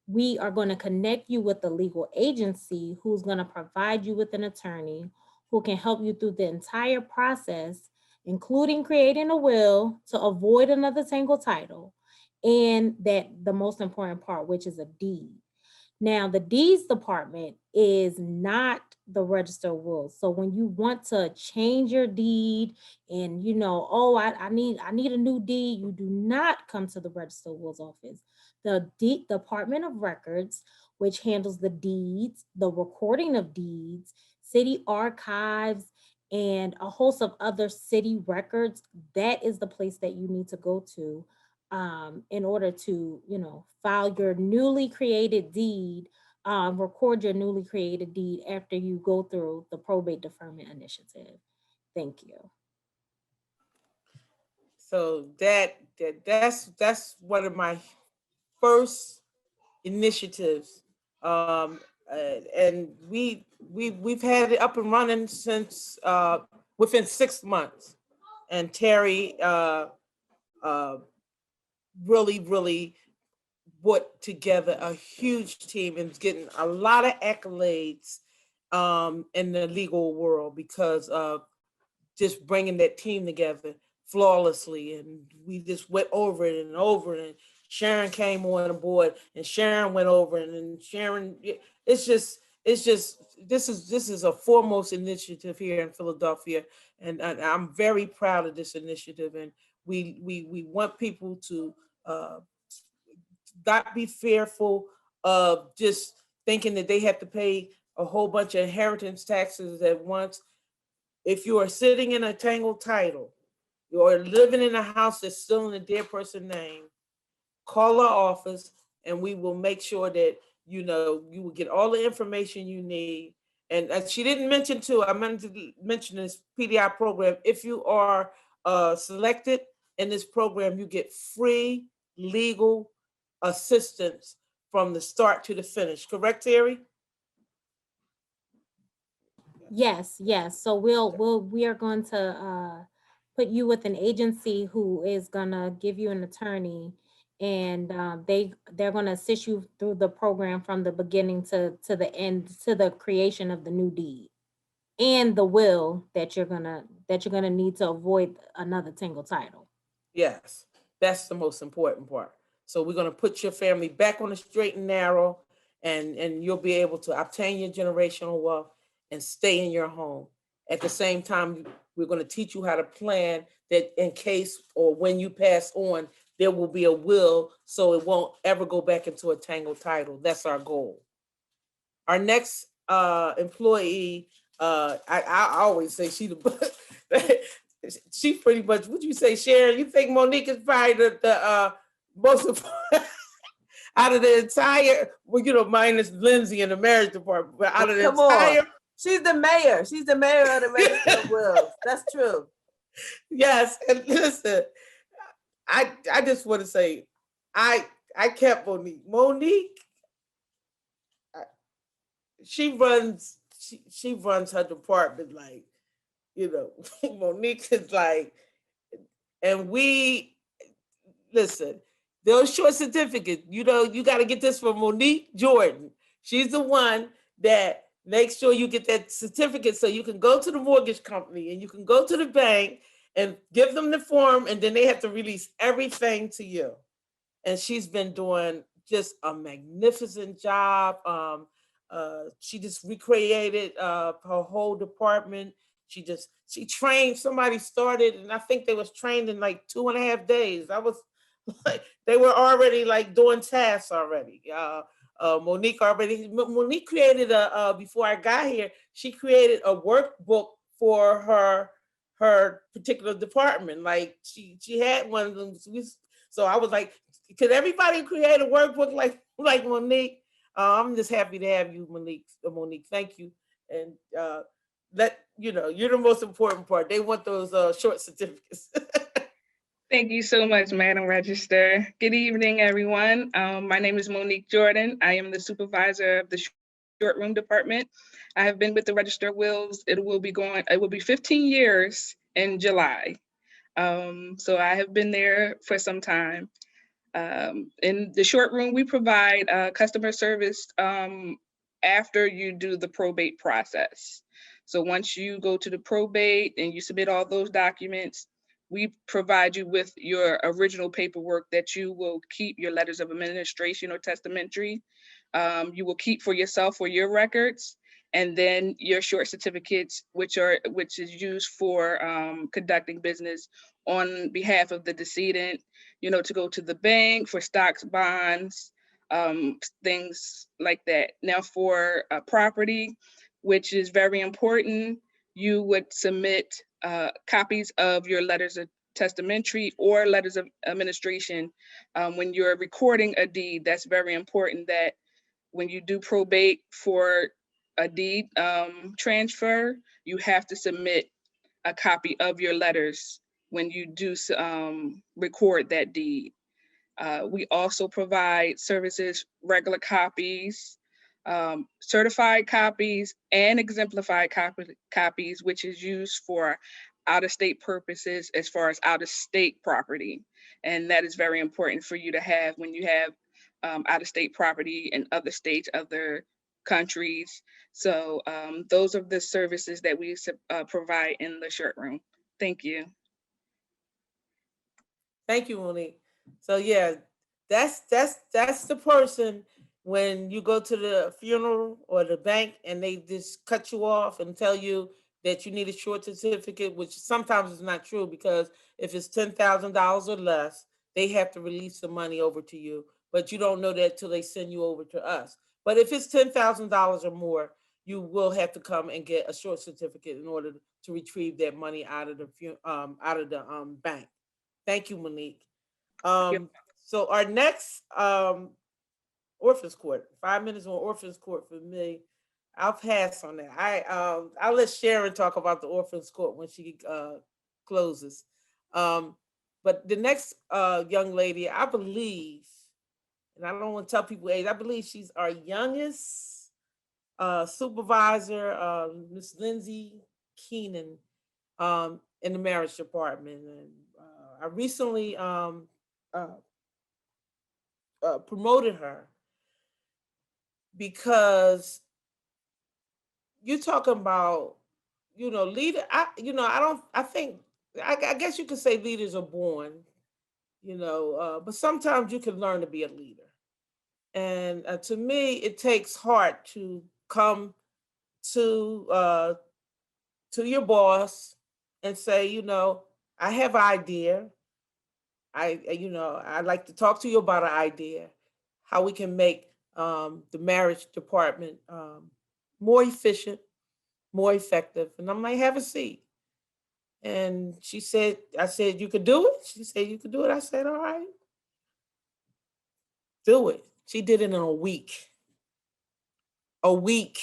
We are going to connect you with the legal agency who's going to provide you with an attorney who can help you through the entire process, including creating a will to avoid another tangled title, and that the most important part, which is a deed. Now, the deeds department is not the Register of Wills. So when you want to change your deed and I need a new deed, you do not come to the Register of Wills office. The Department of Records, which handles the deeds, the recording of deeds, city archives, and a host of other city records, that is the place that you need to go to. in order to, file your newly created deed, record your newly created deed after you go through the probate deferment initiative. Thank you. So that's one of my first initiatives, and we've had it up and running since within 6 months, and Terri really put together a huge team and is getting a lot of accolades in the legal world because of just bringing that team together flawlessly. And we just went over it and over it. And Sharon came on board and Sharon went over it, and Sharon, this is a foremost initiative here in Philadelphia. And I'm very proud of this initiative. And we want people to not be fearful of just thinking that they have to pay a whole bunch of inheritance taxes at once. If you are sitting in a tangled title, you're living in a house that's still in a dead person's name, call our office and we will make sure that you will get all the information you need. And she didn't mention too, I meant to mention this PDI program. If you are selected in this program, you get free legal assistance from the start to the finish. Correct, Terri? Yes. So we are going to put you with an agency who is gonna give you an attorney, and they're gonna assist you through the program from the beginning to the end, to the creation of the new deed and the will that you're gonna need to avoid another tangled title. Yes, that's the most important part. So we're going to put your family back on the straight and narrow, and you'll be able to obtain your generational wealth and stay in your home. At the same time, we're going to teach you how to plan that in case or when you pass on, there will be a will so it won't ever go back into a tangled title. That's our goal. Our next employee, I always say she pretty much, would you say, Sharon, you think Monique is probably the most important out of the entire, well, minus Lindsay in the marriage department, but out of the entire. She's the mayor. She's the mayor of the Register of Wills. That's true. Yes, and listen, I just want to say, I kept Monique. Monique, she runs her department like, Monique is like, and we, listen, those short certificates, you got to get this from Monique Jordon. She's the one that makes sure you get that certificate so you can go to the mortgage company and you can go to the bank and give them the form, and then they have to release everything to you. And she's been doing just a magnificent job. She just recreated her whole department. She trained, somebody started, and I think they was trained in like 2.5 days. I was like, they were already like doing tasks already. Monique created before I got here, she created a workbook for her particular department. Like she had one of them. So I was like, could everybody create a workbook like Monique? I'm just happy to have you, Monique. Thank you. And you're the most important part. They want those short certificates. Thank you so much, Madam Register. Good evening, everyone. My name is Monique Jordon. I am the supervisor of the short room department. I have been with the Register of Wills. It will be 15 years in July. So I have been there for some time. In the short room, we provide customer service after you do the probate process. So once you go to the probate and you submit all those documents, we provide you with your original paperwork that you will keep, your letters of administration or testamentary. You will keep for yourself for your records, and then your short certificates, which is used for conducting business on behalf of the decedent, to go to the bank for stocks, bonds, things like that. Now for property, which is very important, you would submit copies of your letters testamentary or letters of administration. When you're recording a deed, that's very important that when you do probate for a deed transfer, you have to submit a copy of your letters when you do record that deed. We also provide services, regular copies, certified copies, and exemplified copies, which is used for out-of-state purposes as far as out-of-state property. And that is very important for you to have when you have out-of-state property in other states, other countries. So those are the services that we provide in the short room. Thank you. Thank you, Monique. So yeah, that's the person when you go to the funeral or the bank and they just cut you off and tell you that you need a short certificate, which sometimes is not true, because if it's $10,000 or less, they have to release the money over to you, but you don't know that till they send you over to us. But if it's $10,000 or more, you will have to come and get a short certificate in order to retrieve that money out of the bank. Thank you, Monique. So our next orphans court, 5 minutes on orphans court for me. I'll pass on that. I'll let Sharon talk about the orphans court when she closes. But the next young lady, I believe, and I don't want to tell people age, I believe she's our youngest supervisor, Miss Lindsay Keenan, in the marriage department. And I recently promoted her because you're talking about, leader. I guess you could say leaders are born, but sometimes you can learn to be a leader. And to me, it takes heart to come to your boss and say, I have an idea. I'd like to talk to you about an idea, how we can make the marriage department more efficient, more effective. And I'm like, have a seat. And I said, you could do it? She said, you could do it. I said, all right, do it. She did it in a week. A week.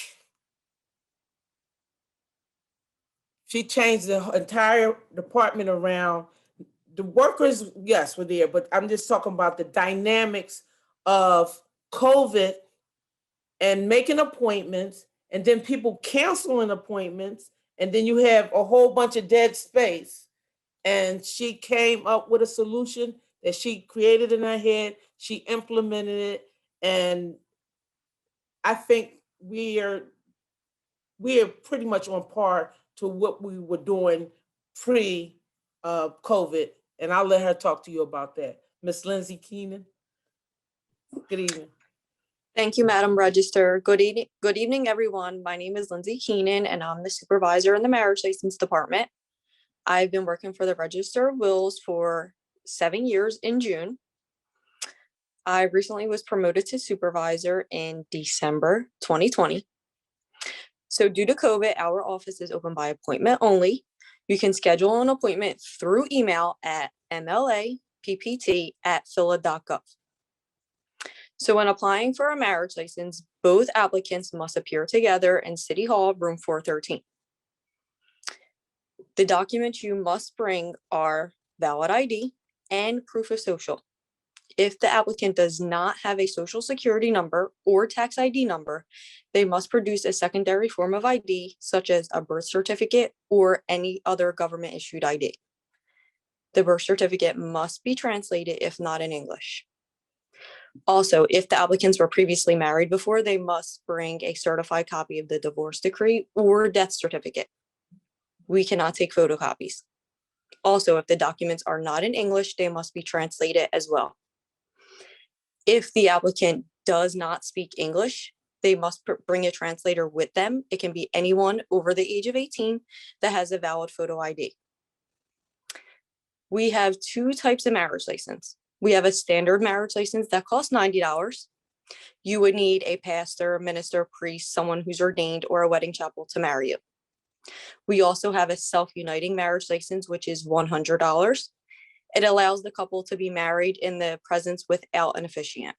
She changed the entire department around. The workers, yes, were there, but I'm just talking about the dynamics of COVID and making appointments, and then people canceling appointments, and then you have a whole bunch of dead space. And she came up with a solution that she created in her head. She implemented it, and I think we are pretty much on par to what we were doing pre-COVID. And I'll let her talk to you about that. Miss Lindsay Keenan. Good evening. Thank you, Madam Register. Good evening, everyone. My name is Lindsay Keenan, and I'm the supervisor in the Marriage License Department. I've been working for the Register of Wills for 7 years in June. I recently was promoted to supervisor in December 2020. So due to COVID, our office is open by appointment only. You can schedule an appointment through email at mlappt@phila.gov. So when applying for a marriage license, both applicants must appear together in City Hall, room 413. The documents you must bring are valid ID and proof of social. If the applicant does not have a social security number or tax ID number, they must produce a secondary form of ID, such as a birth certificate or any other government issued ID. The birth certificate must be translated if not in English. Also, if the applicants were previously married before, they must bring a certified copy of the divorce decree or death certificate. We cannot take photocopies. Also, if the documents are not in English, they must be translated as well. If the applicant does not speak English, they must bring a translator with them. It can be anyone over the age of 18 that has a valid photo ID. We have two types of marriage license. We have a standard marriage license that costs $90. You would need a pastor, minister, priest, someone who's ordained, or a wedding chapel to marry you. We also have a self-uniting marriage license, which is $100. It allows the couple to be married in the presence without an officiant.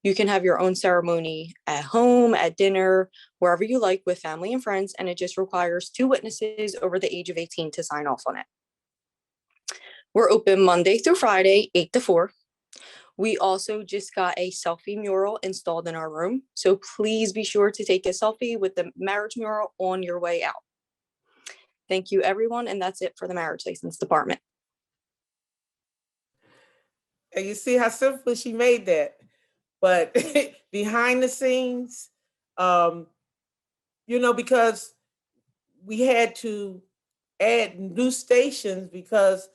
You can have your own ceremony at home, at dinner, wherever you like with family and friends, and it just requires 2 witnesses over the age of 18 to sign off on it. We're open Monday through Friday, 8 to 4. We also just got a selfie mural installed in our room, so please be sure to take a selfie with the marriage mural on your way out. Thank you, everyone, and that's it for the marriage license department. And you see how simple she made that. But behind the scenes, because we had to add new stations because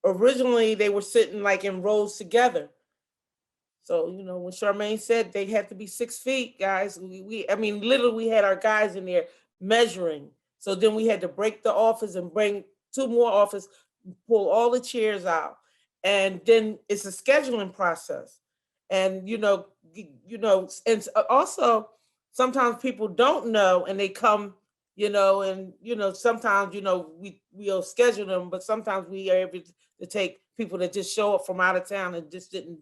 originally they were sitting like in rows together. So, when Charmaine said they had to be 6 feet, guys, literally we had our guys in there measuring. So then we had to break the office and bring 2 more office, pull all the chairs out. And then it's a scheduling process. And, and also sometimes people don't know and they come, sometimes, we'll schedule them, but sometimes we are able to take people that just show up from out of town and just didn't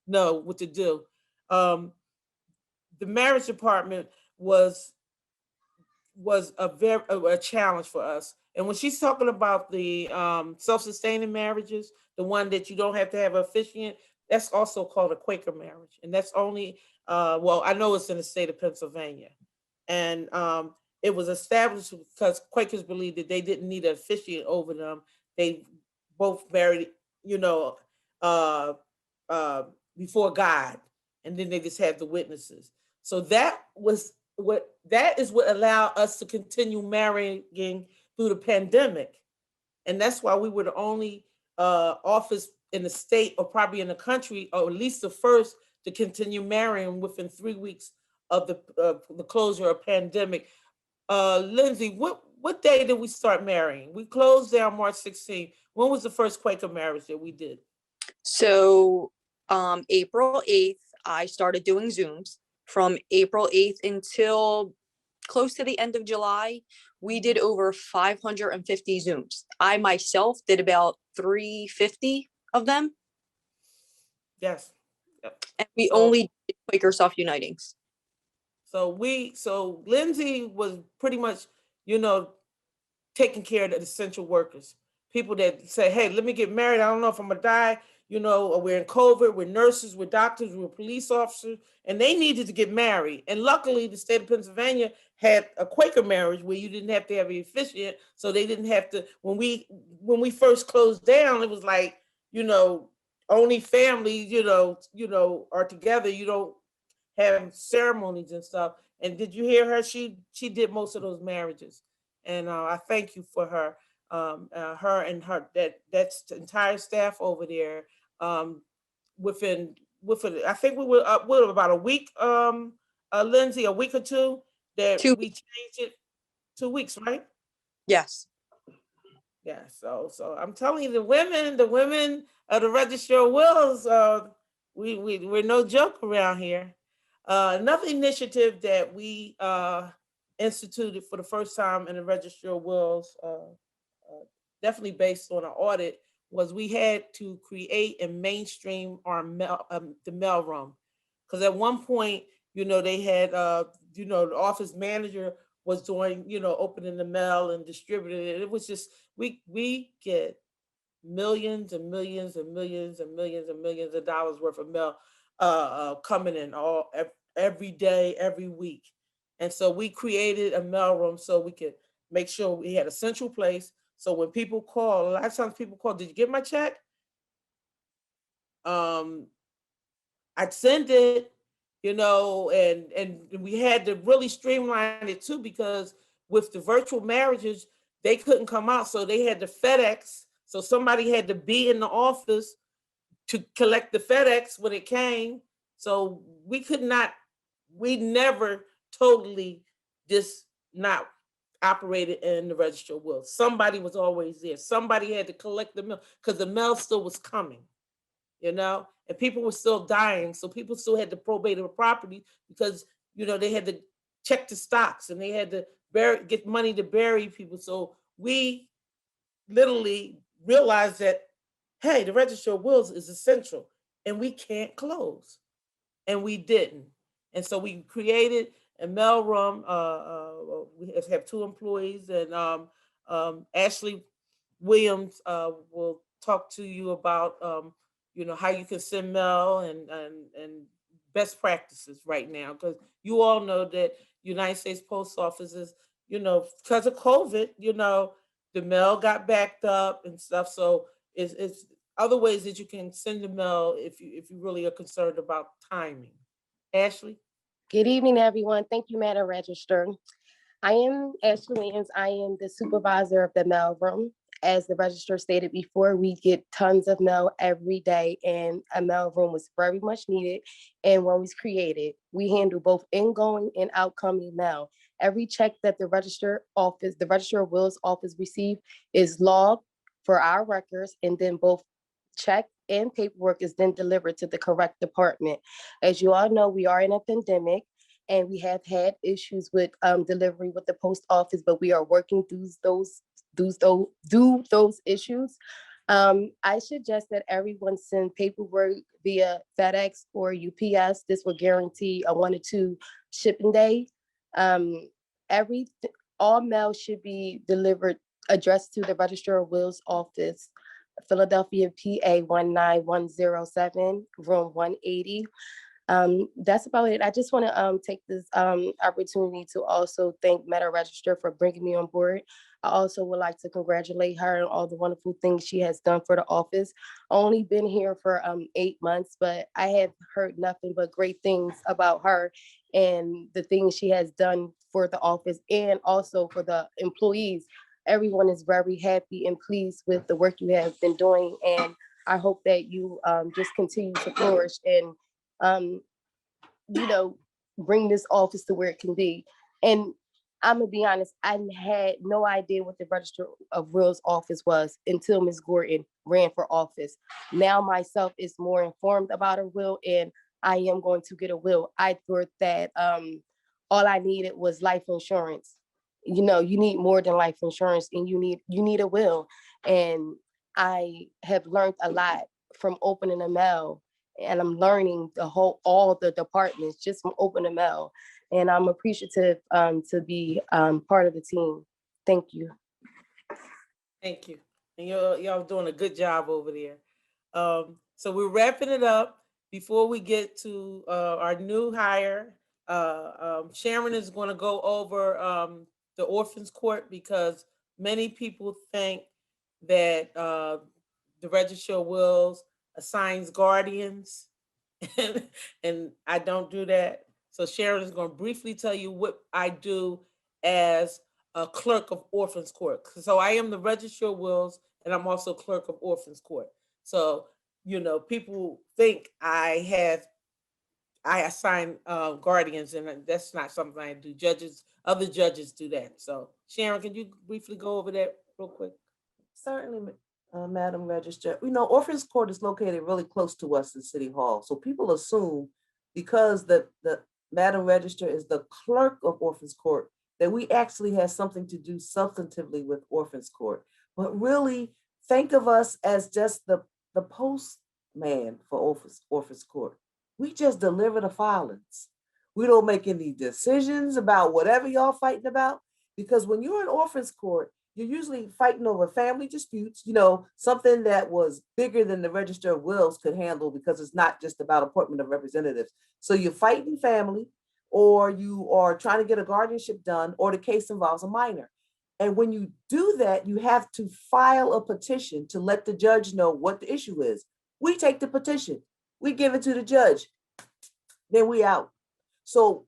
know what to do. The marriage department was a challenge for us. And when she's talking about the self-sustaining marriages, the one that you don't have to have an officiant, that's also called a Quaker marriage. And that's only, I know it's in the state of Pennsylvania. And it was established because Quakers believed that they didn't need an officiant over them. They both married, before God. And then they just had the witnesses. So that is what allowed us to continue marrying through the pandemic. And that's why we were the only office in the state or probably in the country, or at least the first to continue marrying within 3 weeks of the closure of pandemic. Lindsay, what day did we start marrying? We closed down March 16th. When was the first Quaker marriage that we did? So April 8th, I started doing Zooms. From April 8th until close to the end of July, we did over 550 Zooms. I myself did about 350 of them. Yes. Yep. And we only did Quaker soft unitings. So Lindsay was pretty much, taking care of the essential workers. People that say, hey, let me get married. I don't know if I'm gonna die. We're in COVID, we're nurses, we're doctors, we're police officers, and they needed to get married. And luckily, the state of Pennsylvania had a Quaker marriage where you didn't have to have an officiant, so they didn't have to. When we first closed down, it was like, only families, are together. You don't have ceremonies and stuff. And did you hear her? She did most of those marriages, and I thank you for her. Her and that's the entire staff over there. Within I think we were up with about a week, Lindsay, a week or two that we changed it. 2 weeks, right? Yes. Yeah. So I'm telling you, the women of the Register of Wills, we're no joke around here. Another initiative that we instituted for the first time in the Register of Wills, definitely based on an audit, was we had to create and mainstream our the mail room. Because at one point, they had, the office manager was doing, opening the mail and distributing it. It was just, we get millions and millions and millions and millions and millions of dollars worth of mail coming in every day, every week. And so we created a mail room so we could make sure we had a central place. So when people call, a lot of times people call, did you get my check? I'd send it, and we had to really streamline it too, because with the virtual marriages, they couldn't come out. So they had to FedEx. So somebody had to be in the office to collect the FedEx when it came. So we never totally just not operated in the Register of Wills. Somebody was always there. Somebody had to collect the mail because the mail still was coming, and people were still dying. So people still had to probate a property because, they had to check the stocks and they had to get money to bury people. So we literally realized that hey, the Register of Wills is essential and we can't close. And we didn't. And so we created a mail room. We have 2 employees, and Ashley Williams will talk to you about how you can send mail and best practices right now, because you all know that United States Post Office is, because of COVID, the mail got backed up and stuff. So it's other ways that you can send the mail if you really are concerned about timing. Ashley? Good evening, everyone. Thank you, Madam Register. I am Ashley Williams. I am the supervisor of the mail room. As the register stated before, we get tons of mail every day, and a mail room was very much needed. And when it was created, we handle both ingoing and outgoing mail. Every check that the Register of Wills office receive is logged for our records, and then both check and paperwork is then delivered to the correct department. As you all know, we are in a pandemic, and we have had issues with delivery with the post office, but we are working through those issues. I suggest that everyone send paperwork via FedEx or UPS. This will guarantee a 1 to 2 shipping day. All mail should be delivered addressed to the Register of Wills office, Philadelphia, PA 19107, room 180. That's about it. I just want to take this opportunity to also thank Meta Register for bringing me on board. I also would like to congratulate her on all the wonderful things she has done for the office. Only been here for 8 months, but I have heard nothing but great things about her and the things she has done for the office and also for the employees. Everyone is very happy and pleased with the work you have been doing, and I hope that you just continue to flourish and bring this office to where it can be. And I'm gonna be honest, I had no idea what the Register of Wills office was until Ms. Gordon ran for office. Now myself is more informed about a will, and I am going to get a will. I thought that all I needed was life insurance. You need more than life insurance, and you need a will. And I have learned a lot from opening a mail, and I'm learning all the departments just from opening a mail. And I'm appreciative to be part of the team. Thank you. Thank you. And y'all doing a good job over there. So we're wrapping it up. Before we get to our new hire, Sharon is going to go over the Orphans Court, because many people think that the Register of Wills assigns guardians, and I don't do that. So Sharon is going to briefly tell you what I do as a clerk of Orphans Court. So I am the Register of Wills, and I'm also clerk of Orphans Court. So, people think I assign guardians, and that's not something I do. Other judges do that. So Sharon, can you briefly go over that real quick? Certainly, Madam Register. Orphans Court is located really close to us in City Hall. So people assume because the Madam Register is the clerk of Orphans Court, that we actually have something to do substantively with Orphans Court. But really, think of us as just the postman for Orphans Court. We just deliver the filings. We don't make any decisions about whatever y'all fighting about, because when you're in Orphans Court, you're usually fighting over family disputes, something that was bigger than the Register of Wills could handle, because it's not just about appointment of representatives. So you're fighting family, or you are trying to get a guardianship done, or the case involves a minor. And when you do that, you have to file a petition to let the judge know what the issue is. We take the petition, we give it to the judge, then we out. So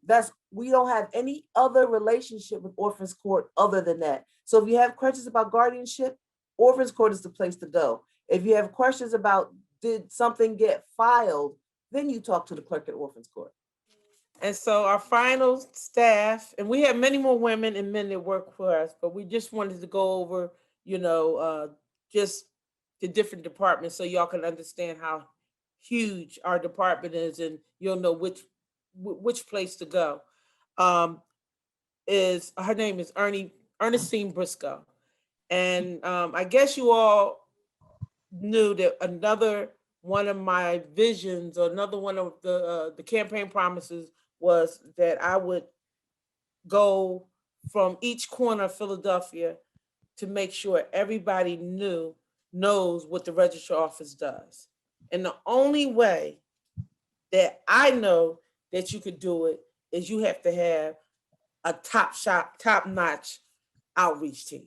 we don't have any other relationship with Orphans Court other than that. So if you have questions about guardianship, Orphans Court is the place to go. If you have questions about did something get filed, then you talk to the clerk at Orphans Court. And so our final staff, and we have many more women and men that work for us, but we just wanted to go over, just the different departments so y'all can understand how huge our department is, and you'll know which place to go. Her name is Ernestine Briscoe. And I guess you all knew that another one of my visions, or another one of the campaign promises, was that I would go from each corner of Philadelphia to make sure everybody knows what the registrar office does. And the only way that I know that you could do it is you have to have a top notch outreach team.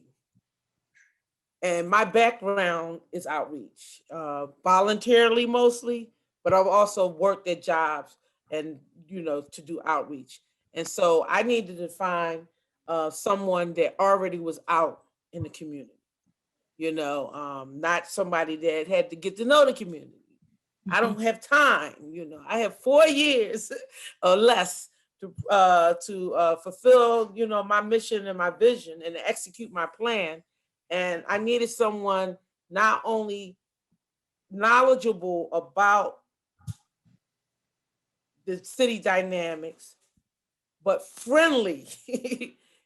And my background is outreach, voluntarily mostly, but I've also worked at jobs and, to do outreach. And so I needed to find someone that already was out in the community, not somebody that had to get to know the community. I don't have time, I have 4 years or less to fulfill, my mission and my vision and to execute my plan. And I needed someone not only knowledgeable about the city dynamics, but friendly,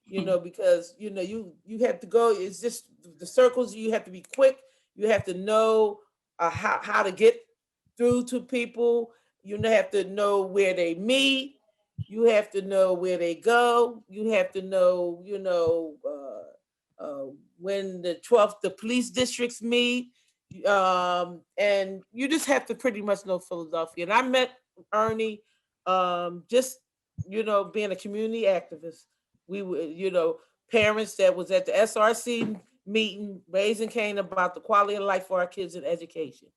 because, you have to go, it's just the circles, you have to be quick, you have to know how to get through to people, you have to know where they meet, you have to know where they go, you have to know, when the police districts meet, and you just have to pretty much know Philadelphia. And I met Ernie, just, being a community activist. We were, parents that was at the SRC meeting, raising Cain about the quality of life for our kids and education.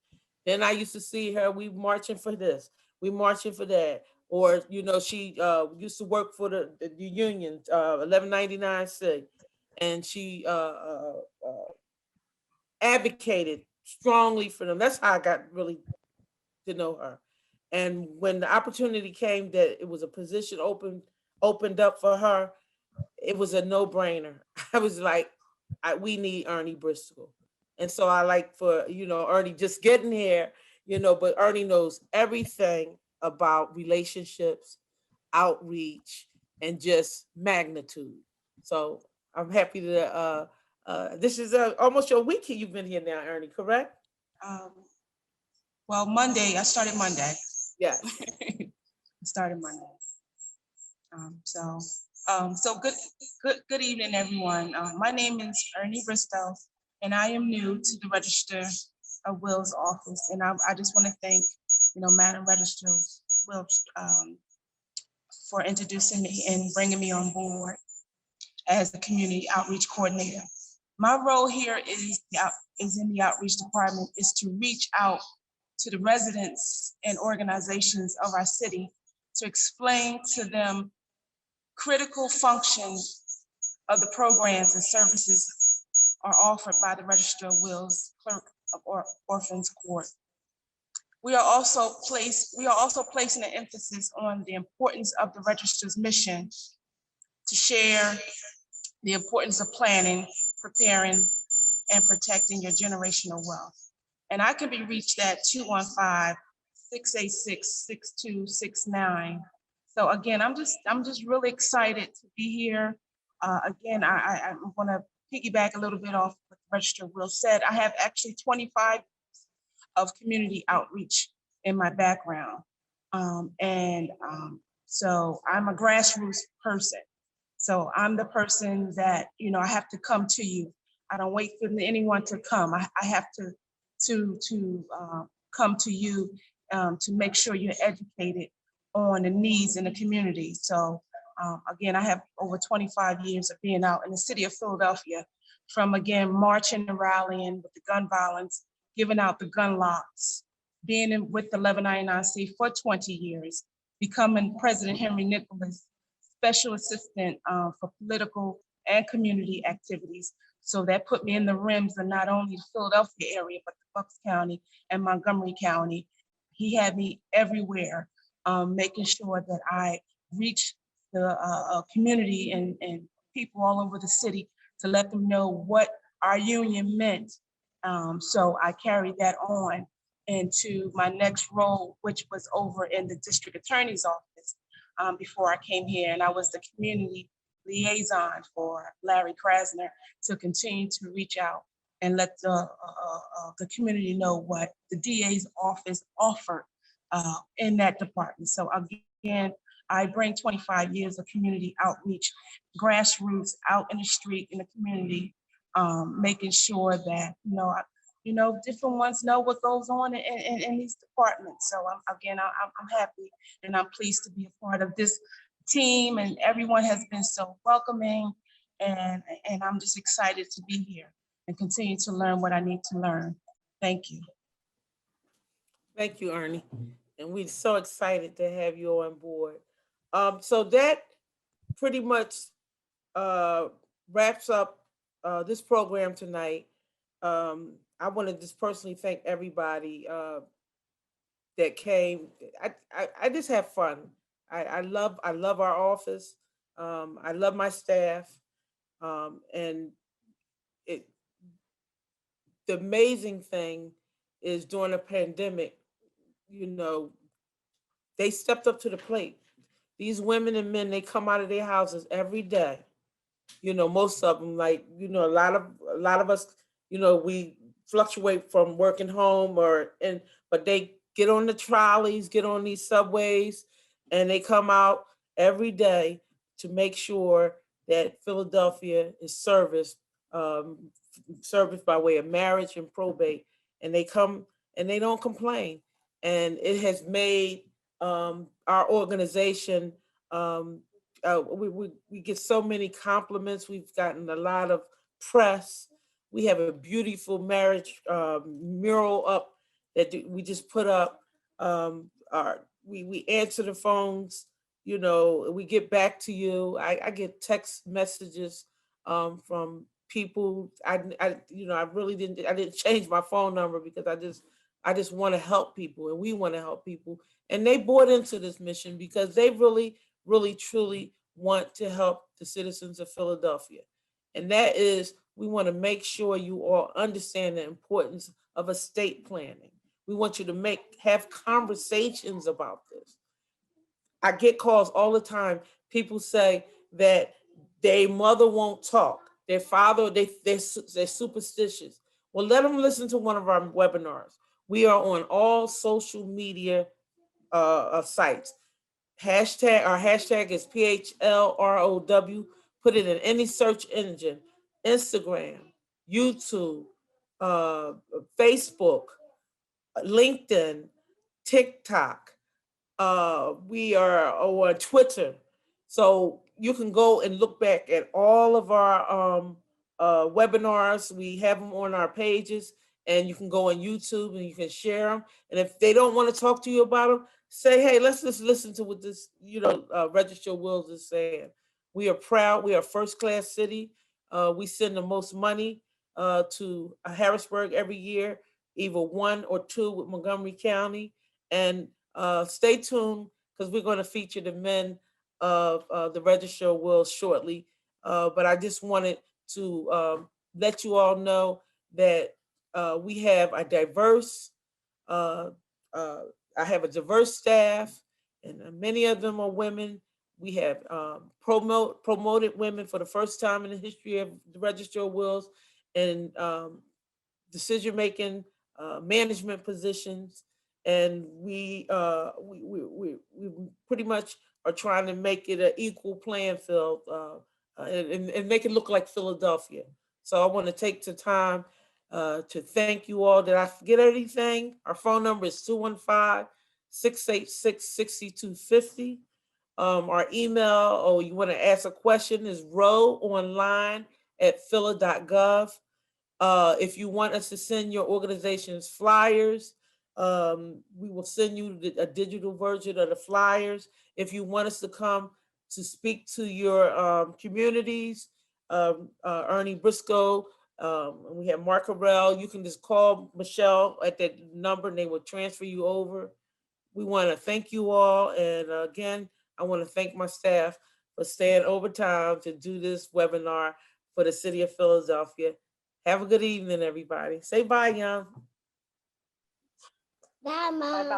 Then I used to see her, we marching for this, we marching for that. Or, she used to work for the union, 1199 SIG. And she advocated strongly for them. That's how I got really to know her. And when the opportunity came that it was a position opened up for her, it was a no-brainer. I was like, we need Ernie Bristol. And so I like for, Ernie just getting here, but Ernie knows everything about relationships, outreach, and just magnitude. So I'm happy to, this is almost your week you've been here now, Ernie, correct? Well, Monday, I started Monday. Yeah. I started Monday. So good evening, everyone. My name is Ernie Bristow, and I am new to the Register of Wills office. And I just want to thank, Madam Register Wills for introducing me and bringing me on board as the community outreach coordinator. My role here is in the outreach department is to reach out to the residents and organizations of our city to explain to them critical functions of the programs and services are offered by the Register of Wills Clerk of Orphans Court. We are also placing an emphasis on the importance of the Register's mission to share the importance of planning, preparing, and protecting your generational wealth. And I can be reached at 215-686-6269. So again, I'm just really excited to be here. Again, I want to piggyback a little bit off what the Register of Wills said. I have actually 25 years of community outreach in my background. So I'm a grassroots person. So I'm the person that, I have to come to you. I don't wait for anyone to come. I have to come to you to make sure you're educated on the needs in the community. So again, I have over 25 years of being out in the city of Philadelphia, from again, marching and rallying with the gun violence, giving out the gun locks, being with the 1199C for 20 years, becoming President Henry Nicholas' special assistant for political and community activities. So that put me in the rims of not only the Philadelphia area, but the Bucks County and Montgomery County. He had me everywhere, making sure that I reach the community and people all over the city to let them know what our union meant. So I carried that on into my next role, which was over in the district attorney's office before I came here. And I was the community liaison for Larry Krasner to continue to reach out and let the community know what the DA's office offered in that department. So again, I bring 25 years of community outreach, grassroots, out in the street, in the community, making sure that, different ones know what goes on in these departments. So I'm happy and I'm pleased to be a part of this team, and everyone has been so welcoming, and I'm just excited to be here and continue to learn what I need to learn. Thank you. Thank you, Ernie. And we're so excited to have you on board. So that pretty much wraps up this program tonight. I want to just personally thank everybody that came. I just have fun. I love our office. I love my staff. And the amazing thing is during the pandemic, they stepped up to the plate. These women and men, they come out of their houses every day. Most of them, like, a lot of us, we fluctuate from working home but they get on the trolleys, get on these subways, and they come out every day to make sure that Philadelphia is serviced by way of marriage and probate. And they come and they don't complain. And it has made our organization, we get so many compliments. We've gotten a lot of press. We have a beautiful marriage mural up that we just put up. We answer the phones, we get back to you. I get text messages from people. I didn't change my phone number because I just want to help people, and we want to help people. And they bought into this mission because they really, really, truly want to help the citizens of Philadelphia. And that is, we want to make sure you all understand the importance of estate planning. We want you to have conversations about this. I get calls all the time. People say that their mother won't talk. Their father, they're superstitious. Well, let them listen to one of our webinars. We are on all social media sites. Our hashtag is PHLROW. Put it in any search engine: Instagram, YouTube, Facebook, LinkedIn, TikTok. We are on Twitter. So you can go and look back at all of our webinars. We have them on our pages, and you can go on YouTube and you can share them. And if they don't want to talk to you about them, say, hey, let's just listen to what this, Register Wills is saying. We are proud. We are a first-class city. We send the most money to Harrisburg every year, either 1 or 2 with Montgomery County. And stay tuned, because we're going to feature the men of the Register of Wills shortly. But I just wanted to let you all know that we have a diverse, I have a diverse staff, and many of them are women. We have promoted women for the first time in the history of the Register of Wills, and decision-making, management positions. And we pretty much are trying to make it an equal playing field and make it look like Philadelphia. So I want to take the time to thank you all. Did I forget anything? Our phone number is 215-686-6250. Our email, or you want to ask a question, is rowonline@phila.gov. If you want us to send your organization's flyers, we will send you a digital version of the flyers. If you want us to come to speak to your communities, Ernie Briscoe, and we have Mark Harrell, you can just call Michelle at that number and they will transfer you over. We want to thank you all. And again, I want to thank my staff for staying overtime to do this webinar for the city of Philadelphia. Have a good evening, everybody. Say bye, Young. Bye, Mom.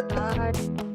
Bye-bye. Bye.